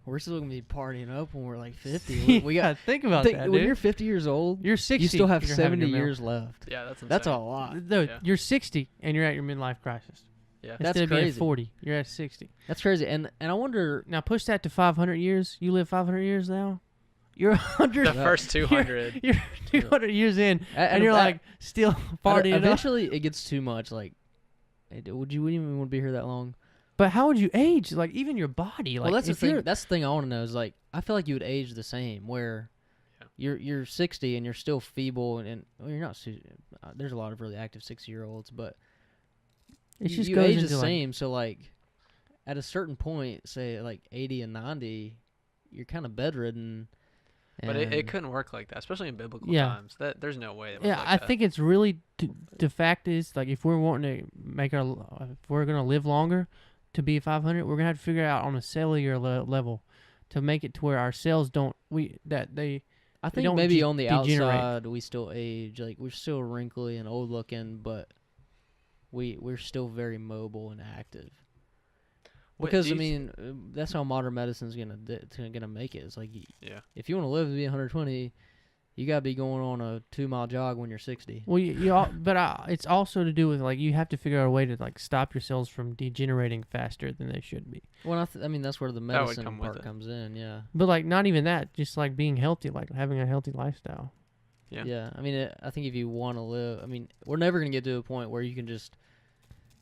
We're still going to be partying up when we're like 50. We got think about that, when dude. you're 50 years old, You're 60. you still have you're having 70 your years left. Yeah, that's insane. That's a lot. No, Yeah. you're 60 and you're at your midlife crisis. Yeah. That's Instead of being crazy. 40, you're at 60. That's crazy. And I wonder. Now push that to 500 years. You live 500 years now. You're 100. The first 200. You're 200 years in, At and you're a- like still partying up. Eventually, it gets too much. Like, would you even want to be here that long? But how would you age? Like even your body. Like Well, that's the if thing. you're- That's the thing I want to know is like I feel like you would age the same. Where you're 60 and you're still feeble and well, you're not. There's a lot of really active 60-year-olds, but It you, just you goes age the into, like- same. So like, at a certain point, say like 80 and 90, you're kind of bedridden. But it and- couldn't work like that, especially in biblical Yeah. times. There's no way. It Yeah, like I that. think it's really the fact is like if we're wanting to if we're gonna live longer to be 500, we're gonna have to figure out on a cellular level to make it to where our cells don't I think don't maybe on the degenerate. outside we still age. Like we're still wrinkly and old looking, but we're still very mobile and active. What, Because do I you mean, that's how modern medicine's gonna make it. It's like yeah. if you want to live to be 120, you gotta be going on a 2-mile jog when you're 60. Well, it's also to do with like you have to figure out a way to like stop your cells from degenerating faster than they should be. Well, I mean that's where the would medicine come with part it. comes in. Yeah. But like not even that, just like being healthy, like having a healthy lifestyle. Yeah. Yeah. I mean, I think if you want to live, I mean, we're never gonna get to a point where you can just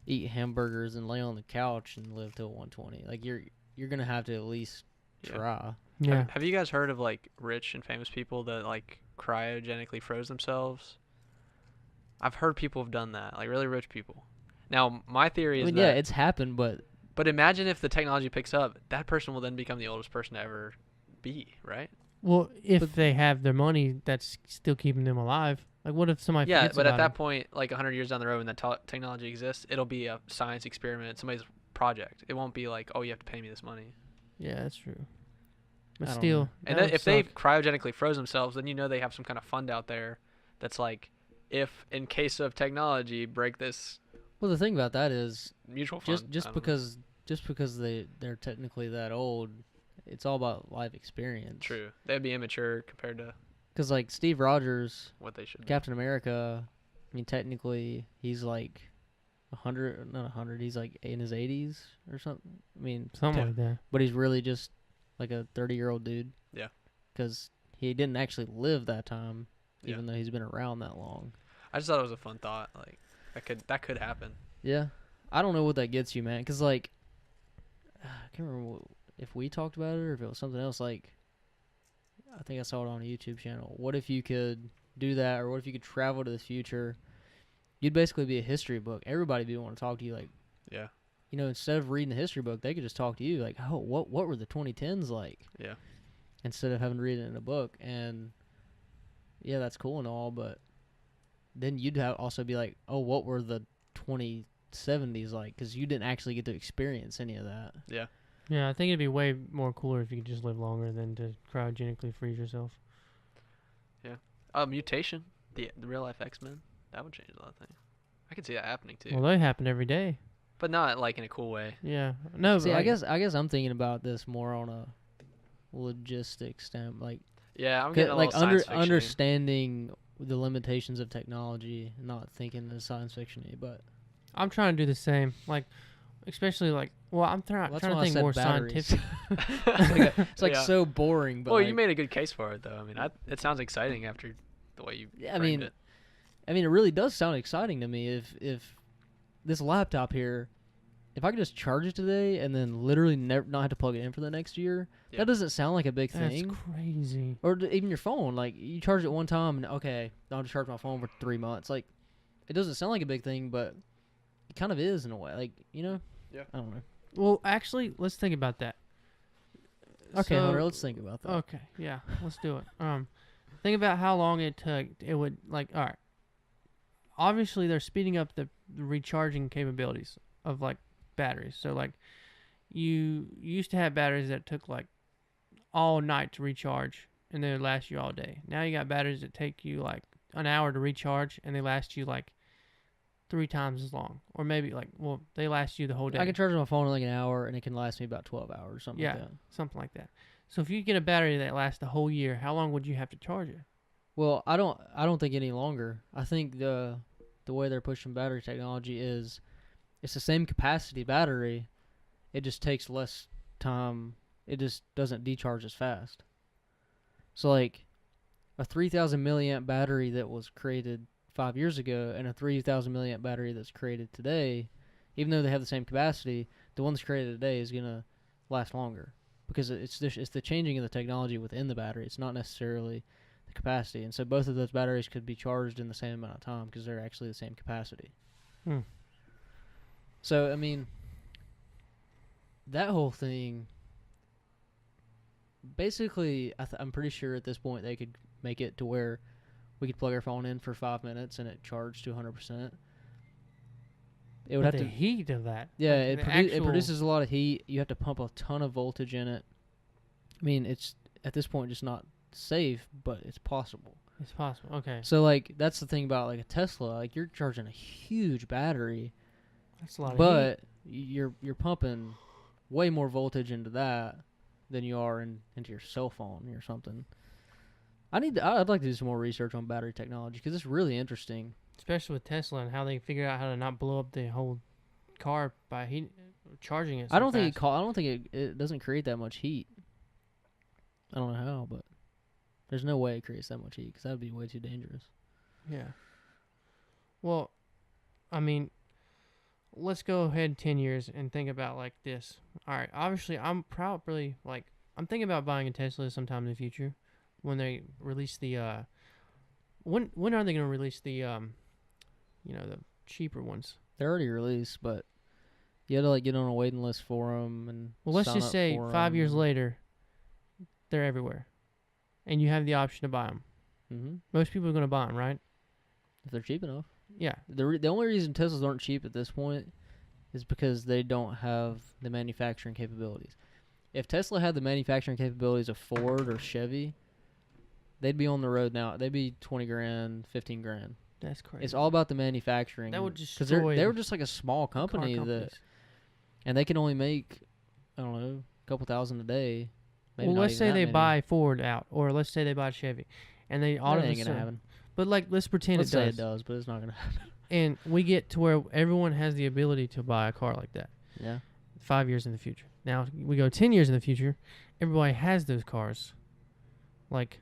eat hamburgers and lay on the couch and live till 120. Like you're gonna have to at least Yeah. try. Yeah. Have you guys heard of like rich and famous people that like cryogenically froze themselves? I've heard people have done that, like really rich people. Now, my theory I is mean, that. yeah, it's happened, but But imagine if the technology picks up, that person will then become the oldest person to ever be, right? Well, if But- they have their money, that's still keeping them alive. Like, what if somebody Yeah, forgets but at about that them? point, like 100 years down the road when that technology exists, it'll be a science experiment, somebody's project. It won't be like, oh, you have to pay me this money. Yeah, that's true. But I don't still, know. And that then would if they suck. cryogenically froze themselves, then they have some kind of fund out there that's like, if in case of technology, break this well, the thing about that is mutual fund. I just don't know. because they're technically that old, it's all about life experience. True. They'd be immature compared to Because like Steve Rogers, what they should be. Captain America, I mean technically he's like 100, not 100. He's like in his 80s or something. I mean, Something like that. but he's really just like a 30-year-old dude. Yeah. Because he didn't actually live that time, Yeah. even though he's been around that long. I just thought it was a fun thought. Like that could happen. Yeah. I don't know what that gets you, man. Because like, I can't remember if we talked about it or if it was something else. Like, I think I saw it on a YouTube channel. What if you could do that, or what if you could travel to the future? You'd basically be a history book. Everybody would want to talk to you. Like, Yeah. instead of reading the history book, they could just talk to you. Like, oh, what were the 2010s like? Yeah. Instead of having to read it in a book. And yeah, that's cool and all, but then you'd also be like, oh, what were the 2070s like? Because you didn't actually get to experience any of that. Yeah. Yeah, I think it'd be way more cooler if you could just live longer than to cryogenically freeze yourself. Mutation. The real life X-Men. That would change a lot of things. I could see that happening too. Well, they happen every day. But not like in a cool way. Yeah. No, See, but I like, guess I'm thinking about this more on a logistics standpoint, like Yeah, I'm getting a little science fiction-y. understanding the limitations of technology, not thinking as science fiction-y, but I'm trying to do the same. Like, especially like, well, I'm well, trying that's to why I think said more batteries. scientific. It's like Yeah. so boring, but Well, like, you made a good case for it, though. I mean, it sounds exciting after the way you Yeah, I framed mean, it. it really does sound exciting to me. If this laptop here, if I could just charge it today and then literally never not have to plug it in for the next year, Yeah. that doesn't sound like a big That's thing. crazy. Or even your phone, like you charge it one time and okay, I'll just charge my phone for 3 months. Like it doesn't sound like a big thing, but it kind of is in a way. Like, you know? Yeah. I don't know. Well, actually, let's think about that. Okay, So- Hunter, let's think about that. Okay, yeah, let's do it. Think about how long it took. It would all right. Obviously, they're speeding up the recharging capabilities of like batteries. So like, you used to have batteries that took like all night to recharge, and they would last you all day. Now you got batteries that take you like an hour to recharge, and they last you like 3 times as long, or maybe like they last you the whole day. I can charge my phone in like an hour, and it can last me about 12 hours, something Yeah. like that. Something like that. So if you get a battery that lasts a whole year, how long would you have to charge it? Well, I don't think any longer. I think the way they're pushing battery technology is it's the same capacity battery. It just takes less time. It just doesn't decharge as fast. So like a 3,000 milliamp battery that was created 5 years ago and a 3,000 milliamp battery that's created today, even though they have the same capacity, the one that's created today is going to last longer because it's the changing of the technology within the battery. It's not necessarily the capacity. And so both of those batteries could be charged in the same amount of time because they're actually the same capacity. So, I mean, that whole thing, basically, I'm pretty sure at this point they could make it to where we could plug our phone in for 5 minutes and it charged to 100%. It would But have the to, heat of that. yeah. like It the it produces a lot of heat. You have to pump a ton of voltage in it. I mean, it's at this point just not safe, but it's possible. It's possible. Okay, So like that's the thing about like a Tesla. Like you're charging a huge battery, that's a lot of heat. but you're pumping way more voltage into that than you are into your cell phone or something. I'd like to do some more research on battery technology because it's really interesting. Especially with Tesla and how they figure out how to not blow up the whole car by charging it. So I don't think fast. I don't think it doesn't create that much heat. I don't know how, but there's no way it creates that much heat because that would be way too dangerous. Yeah. Well, I mean, let's go ahead 10 years and think about like this. All right. Obviously, I'm thinking about buying a Tesla sometime in the future when they release the when are they going to release the the cheaper ones? They're already released, but you had to like get on a waiting list for them and. Well, let's sign just up say for 5 years 'em. later, they're everywhere, and you have the option to buy them. Mhm. Most people are going to buy them, right? If they're cheap enough. Yeah. The only reason Teslas aren't cheap at this point is because they don't have the manufacturing capabilities. If Tesla had the manufacturing capabilities of Ford or Chevy, they'd be on the road now. They'd be 20 grand, 15 grand. That's crazy. It's all about the manufacturing. That would because destroy they were just like a small car company that, companies. and they can only make I don't know a couple thousand a day. Maybe Well, not let's even say that they many. buy Ford out, or let's say they buy Chevy, and they all That of a ain't gonna sudden. happen. But like, let's pretend Let's it say does. it does, but it's not gonna happen. And we get to where everyone has the ability to buy a car like that. Yeah. 5 years in the future. Now we go 10 years in the future. Everybody has those cars. Like,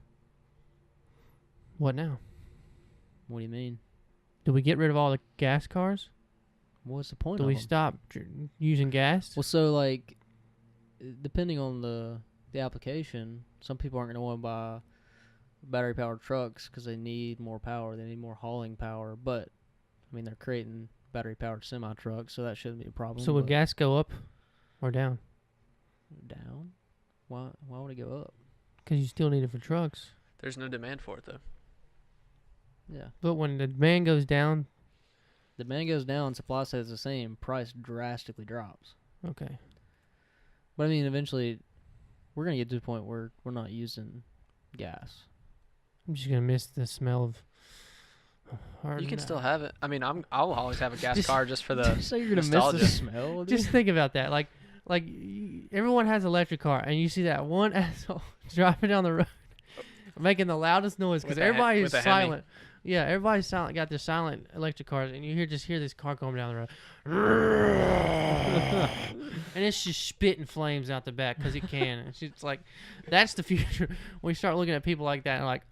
what now? What do you mean? Do we get rid of all the gas cars? What's the point Do of we them? stop using gas? Well, so like, depending on the application, some people aren't gonna want to buy battery powered trucks because they need more power. They need more hauling power. But I mean, they're creating battery powered semi trucks, so that shouldn't be a problem. So would but gas go up or down? down? Why would it go up? Because you still need it for trucks. There's no demand for it though. Yeah. But when the demand goes down, Demand goes down, supply stays the same, price drastically drops. okay. But I mean, eventually, we're gonna get to the point where we're not using gas. I'm just gonna miss the smell of. You can still have it. I mean, I'll always have a gas Just- car just for the. So you're gonna nostalgia. miss the smell. Just think about that. Like everyone has an electric car, and you see that one asshole driving down the road, making the loudest noise because With a everybody is with a Hemi. silent. Yeah, everybody's silent. Got their silent electric cars, and you hear this car going down the road, and it's just spitting flames out the back because it can. It's just like that's the future. We start looking at people like that, and like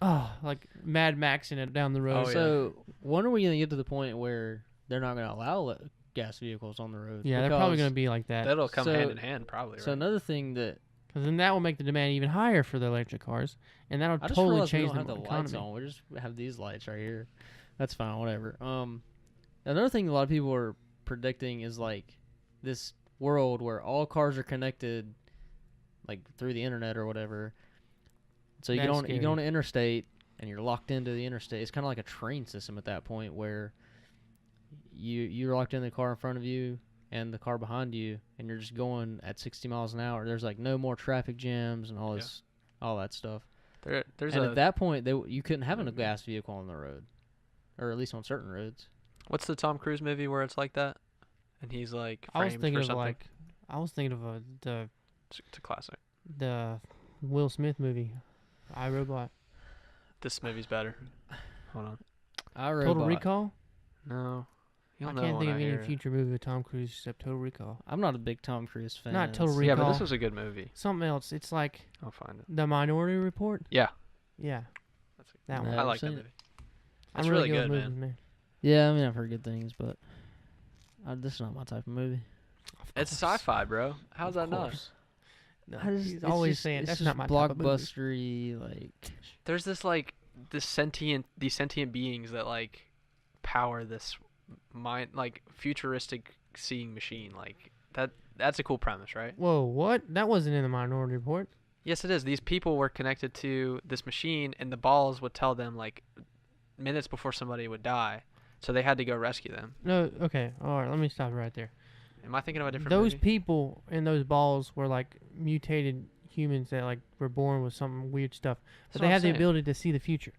like Mad Maxing it down the road. Oh, yeah. So when are we gonna get to the point where they're not gonna allow gas vehicles on the road? Yeah, they're probably Because- gonna be like that. That'll come So- hand in hand, probably. So Right? another thing that Because then that will make the demand even higher for the electric cars, and that'll I just totally realized we change don't have the the lights economy. on. We just have these lights right here. That's fine, whatever. Another thing a lot of people are predicting is like this world where all cars are connected, like through the internet or whatever. So you That's get on the interstate and you're locked into the interstate. It's kind of like a train system at that point where you're locked in the car in front of you and the car behind you, and you're just going at 60 miles an hour. There's like no more traffic jams and all this, all that stuff. There's and at that point, you couldn't have a gas vehicle on the road, or at least on certain roads. What's the Tom Cruise movie where it's like that, and he's like I was framed thinking for of something? It's a classic. the Will Smith movie, I, Robot. This movie's better. Hold on. Total Recall. No, I can't think of any future movie with Tom Cruise except Total Recall. I'm not a big Tom Cruise fan. Not Total Yeah, Recall. but this was a good movie. Something else. It's like I'll find it. The Minority Report. Yeah. Yeah. That No, one. I like that seen it. movie. I'm It's really good, with movies, man. Yeah, I mean I've heard good things, but this is not my type of movie. It's sci-fi, bro. How's that not? course. No, He's he's always saying that's not my type of movie. blockbustery. Like There's these sentient beings that like power this mind, like futuristic seeing machine. Like that's a cool premise, right? Whoa, what? That wasn't in the Minority Report. Yes, it is. These people were connected to this machine, and the balls would tell them like minutes before somebody would die, so they had to go rescue them. No, okay, all right. Let me stop right there. Am I thinking of a different Those movie? people in those balls were like mutated humans that like were born with some weird stuff, That's but what they I'm had the saying. ability to see the future.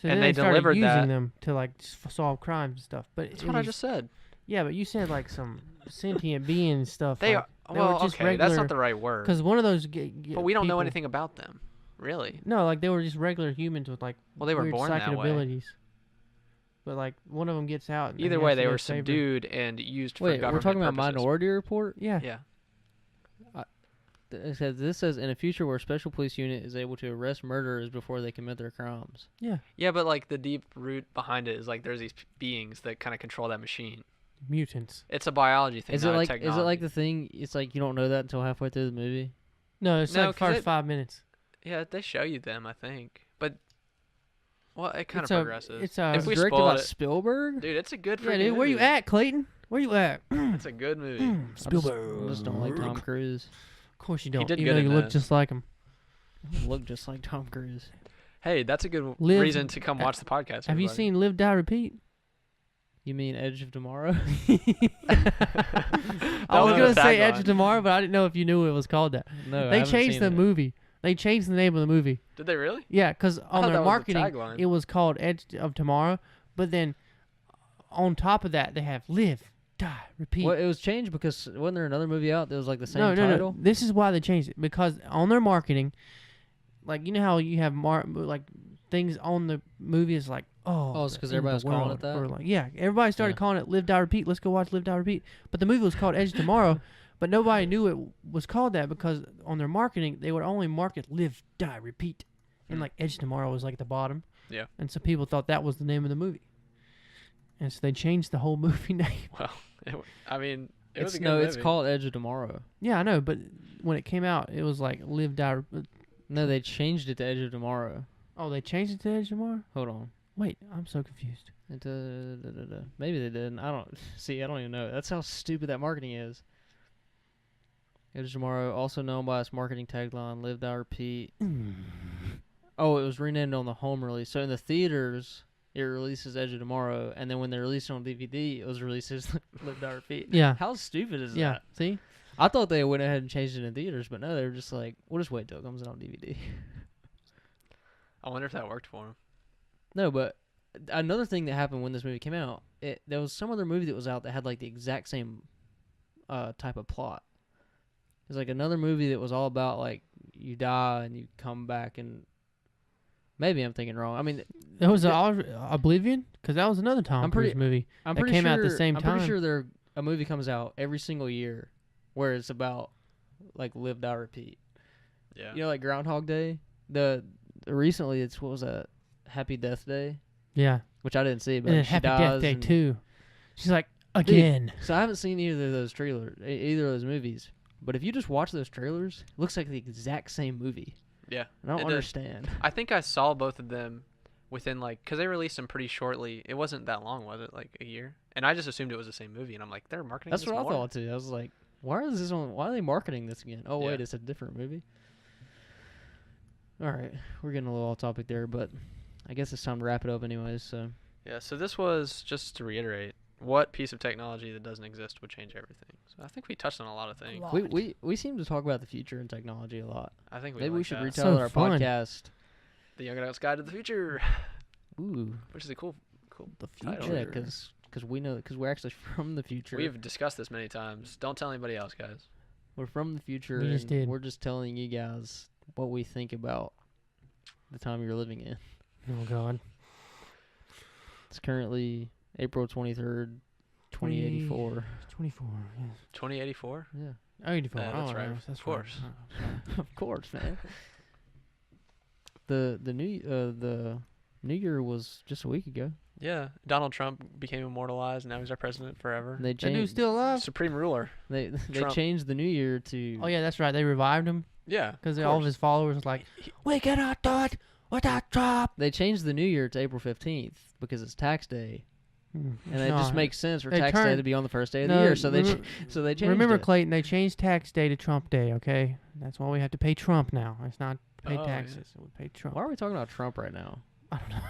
So And then they started delivered using that- them to like solve crimes and stuff. But That's it what I was- just said. Yeah, but you said like some sentient being stuff. They like, are they were well, just okay. That's regular- not the right word. Because one of those. But we don't know people- anything about them, really. No, like they were just regular humans with like Well, they were weird born psychic that way. abilities. But like one of them gets out. and he Either has way, to they go were save her. subdued and used for wait, government we're talking about purposes. Minority Report. Yeah. Yeah. This says in a future where a special police unit is able to arrest murderers before they commit their crimes. Yeah. Yeah, but like the deep root behind it is like there's these beings that kind of control that machine. Mutants. It's a biology thing. Is it not a like technology. the thing? It's like you don't know that until halfway through the movie. No, it's No, like 'cause first it- 5 minutes. Yeah, they show you them, I think, but well, it kind of It's a- progresses. it's a- if we Directed spoil by it, Spielberg. dude, it's a good. Yeah, freaking dude. Where you movie. at, Clayton? Where you at? It's a good movie. I just don't like Tom Cruise. Of course you don't. did Even good though you in look that. just like him. Look just like Tom Cruise. Hey, that's a good Live- reason to come watch the podcast. Have you everybody. seen Live, Die, Repeat? You mean Edge of Tomorrow? I That was was gonna the say Edge tagline. of Tomorrow, but I didn't know if you knew it was called that. No, I They haven't changed seen the it. movie. They changed the name of the movie. Did they really? Yeah, because on thought their that was the marketing, tagline. it was called Edge of Tomorrow. But then on top of that, they have Live, Die, Repeat. Well, it was changed because wasn't there another movie out that was like the same no. title? This is why they changed it, because on their marketing, like you know how you have like things on the movie is like Oh, it's the 'cause end of everybody was the calling world, it that? or like everybody started Yeah. calling it Live, Die, Repeat. Let's go watch Live, Die, Repeat. But the movie was called Edge of Tomorrow, but nobody knew it was called that because on their marketing they would only market Live, Die, Repeat, and like Edge of Tomorrow was like at the bottom. Yeah. And so people thought that was the name of the movie, and so they changed the whole movie name. Well, I mean, it was It's a good no, movie. it's called Edge of Tomorrow. Yeah, I know, but when it came out, it was like Live, Die. No, they changed it to Edge of Tomorrow. Oh, they changed it to Edge of Tomorrow. Hold on. Wait, I'm so confused. Maybe they didn't. I don't see. I don't even know. That's how stupid that marketing is. Edge of Tomorrow, also known by its marketing tagline "Live, Die, Repeat." Oh, it was renamed on the home release. So in the theaters, it releases Edge of Tomorrow, and then when they released it on DVD, it was released as Live, Die, Repeat. Yeah. How stupid is Yeah. that? See. I thought they went ahead and changed it in theaters, but no, they were just like, we'll just wait till it comes out on DVD. I wonder if that worked for him. No, but another thing that happened when this movie came out, there was some other movie that was out that had like the exact same type of plot. It was like another movie that was all about like you die and you come back, and maybe I'm thinking wrong. I mean, It was Oblivion, because that was another Tom I'm Cruise pretty- movie. I'm That pretty came sure out at the same I'm time. pretty sure a movie comes out every single year where it's about like Live, Die, Repeat. Yeah. You know, like Groundhog Day. Recently it's what was that? Happy Death Day, Yeah. which I didn't see, but And then she Happy dies Death Day and- 2. She's like, again. So I haven't seen either of those either of those movies. But if you just watch those trailers, it looks like the exact same movie. Yeah. And I don't It does. understand. I think I saw both of them within because they released them pretty shortly. It wasn't that long, was it? Like a year? And I just assumed it was the same movie, and I'm like, they're marketing. That's this what more? I thought too. I was like, why are they marketing this again? Oh wait, Yeah. it's a different movie. All right, we're getting a little off topic there, but I guess it's time to wrap it up anyways. So Yeah. So this was just to reiterate, what piece of technology that doesn't exist would change everything. So I think we touched on a lot of things. we seem to talk about the future and technology a lot. I think Maybe we should that. retell So our fun. podcast. The Young Adults Guide to the Future, Ooh, which is a cool The title. yeah, because we're actually from the future. We've discussed this many times. Don't tell anybody else, guys. We're from the future, We just and did. we're just telling you guys what we think about the time you're living in. Oh God. It's currently April 23rd, 2084. 24. Yes. 2084. Yeah, 84. Yeah, that's oh, right. That's Of course. Right. Oh, sorry. of course, man. The New Year was just a week ago. Yeah, Donald Trump became immortalized, and now he's our president forever. They That dude's changed. still alive? Supreme ruler. They Trump. changed the New Year to. Oh yeah, that's right. They revived him Yeah, because all of his followers was like, "We cannot do it without Trump." They changed the New Year to April 15th because it's tax day, and it just makes sense for They tax day turned- to be on the first day of the No, year. So they remember- changed Remember, it. Clayton? They changed tax day to Trump Day. Okay, that's why we have to pay Trump now. It's not pay Oh, yeah. taxes. We pay Trump. Why are we talking about Trump right now? I don't know.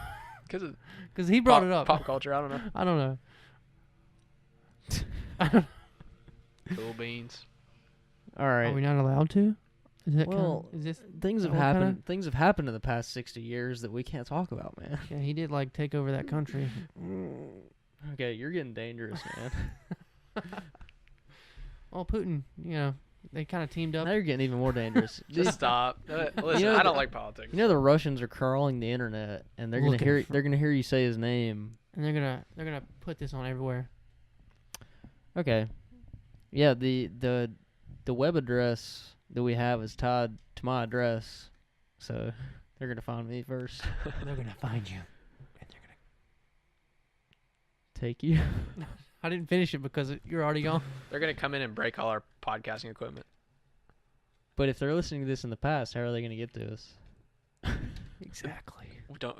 because of Because he brought it up. Pop culture. I don't know. I don't know. Cool beans. All Are right. we not allowed to? Is that Well, is this? Things have what happened. kinda- Things have happened in the past 60 years that we can't talk about, man. Yeah, he did like take over that country. Okay, you're getting dangerous, man. Well, Putin, they kind of teamed up. Now you're getting even more dangerous. Just stop. Listen, know I don't the- like politics. You know the Russians are crawling the internet, and they're gonna Looking hear for- they're gonna hear you say his name. And they're gonna put this on everywhere. Okay, yeah. The web address that we have is tied to my address, so they're gonna find me first. They're gonna find you. And they're gonna. Take you. I didn't finish it because you're already gone. They're gonna come in and break all our podcasting equipment. But if they're listening to this in the past, how are they gonna get to us? Exactly. We don't.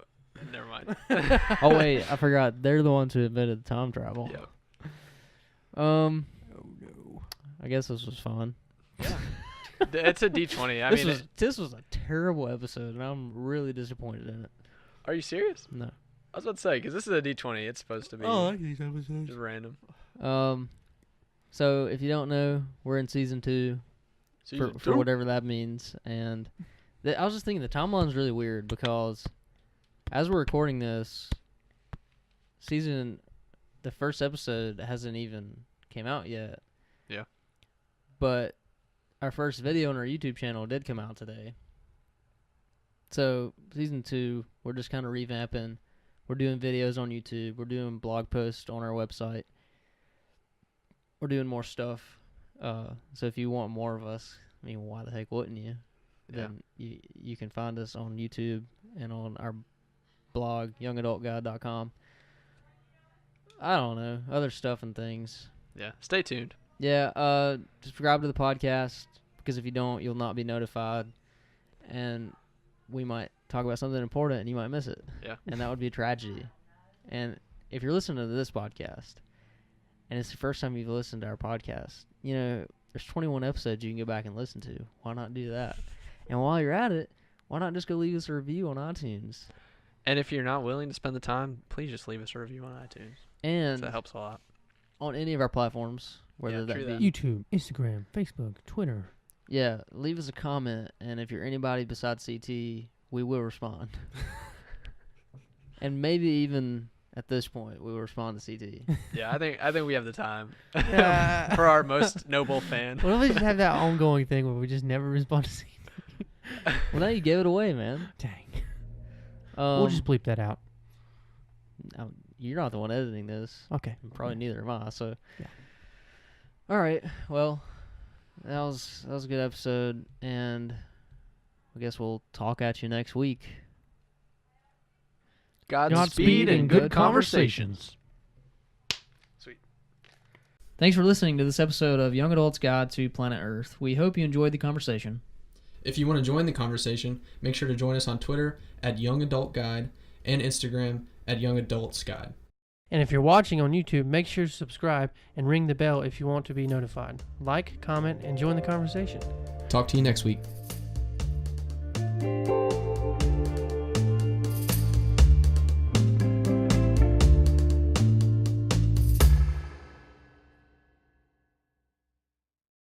Never mind. Oh wait, I forgot. They're the ones who invented time travel. Yep. Oh no. I guess this was fun. It's a D20. I mean, This was a terrible episode, and I'm really disappointed in it. are you serious? No. I was about to say, because this is a D20. It's supposed to be like these episodes. just random. So if you don't know, we're in season 2 for whatever that means, and I was just thinking the timeline's really weird because as we're recording this, the first episode hasn't even came out yet. Yeah. But our first video on our YouTube channel did come out today. So season 2, we're just kind of revamping. We're doing videos on YouTube. We're doing blog posts on our website. We're doing more stuff. So if you want more of us, I mean, why the heck wouldn't you? Yeah. Then you can find us on YouTube and on our blog, youngadultguide.com. I don't know, other stuff and things. Yeah. Stay tuned. Yeah, subscribe to the podcast because if you don't, you'll not be notified, and we might talk about something important and you might miss it. Yeah. And that would be a tragedy. And if you're listening to this podcast and it's the first time you've listened to our podcast, there's 21 episodes you can go back and listen to. Why not do that? And while you're at it, why not just go leave us a review on iTunes? And if you're not willing to spend the time, please just leave us a review on iTunes. And That helps a lot. on any of our platforms, whether Yeah, that true be that. YouTube, Instagram, Facebook, Twitter. Yeah, leave us a comment, and if you're anybody besides CT, we will respond. And maybe even at this point, we will respond to CT. Yeah, I think we have the time Yeah. for our most noble fan. What if we just have that ongoing thing where we just never respond to CD? Well, now you gave it away, man. Dang. We'll just Um, bleep that out. You're not the one editing this. Okay. And probably neither am I. So, Yeah. All right. Well, that was a good episode, and I guess we'll talk at you next week. Godspeed and good conversations. Sweet. Thanks for listening to this episode of Young Adults Guide to Planet Earth. We hope you enjoyed the conversation. If you want to join the conversation, make sure to join us on Twitter at Young Adult Guide and Instagram at Young Adults Guide. And if you're watching on YouTube, make sure to subscribe and ring the bell if you want to be notified. Like, comment, and join the conversation. Talk to you next week.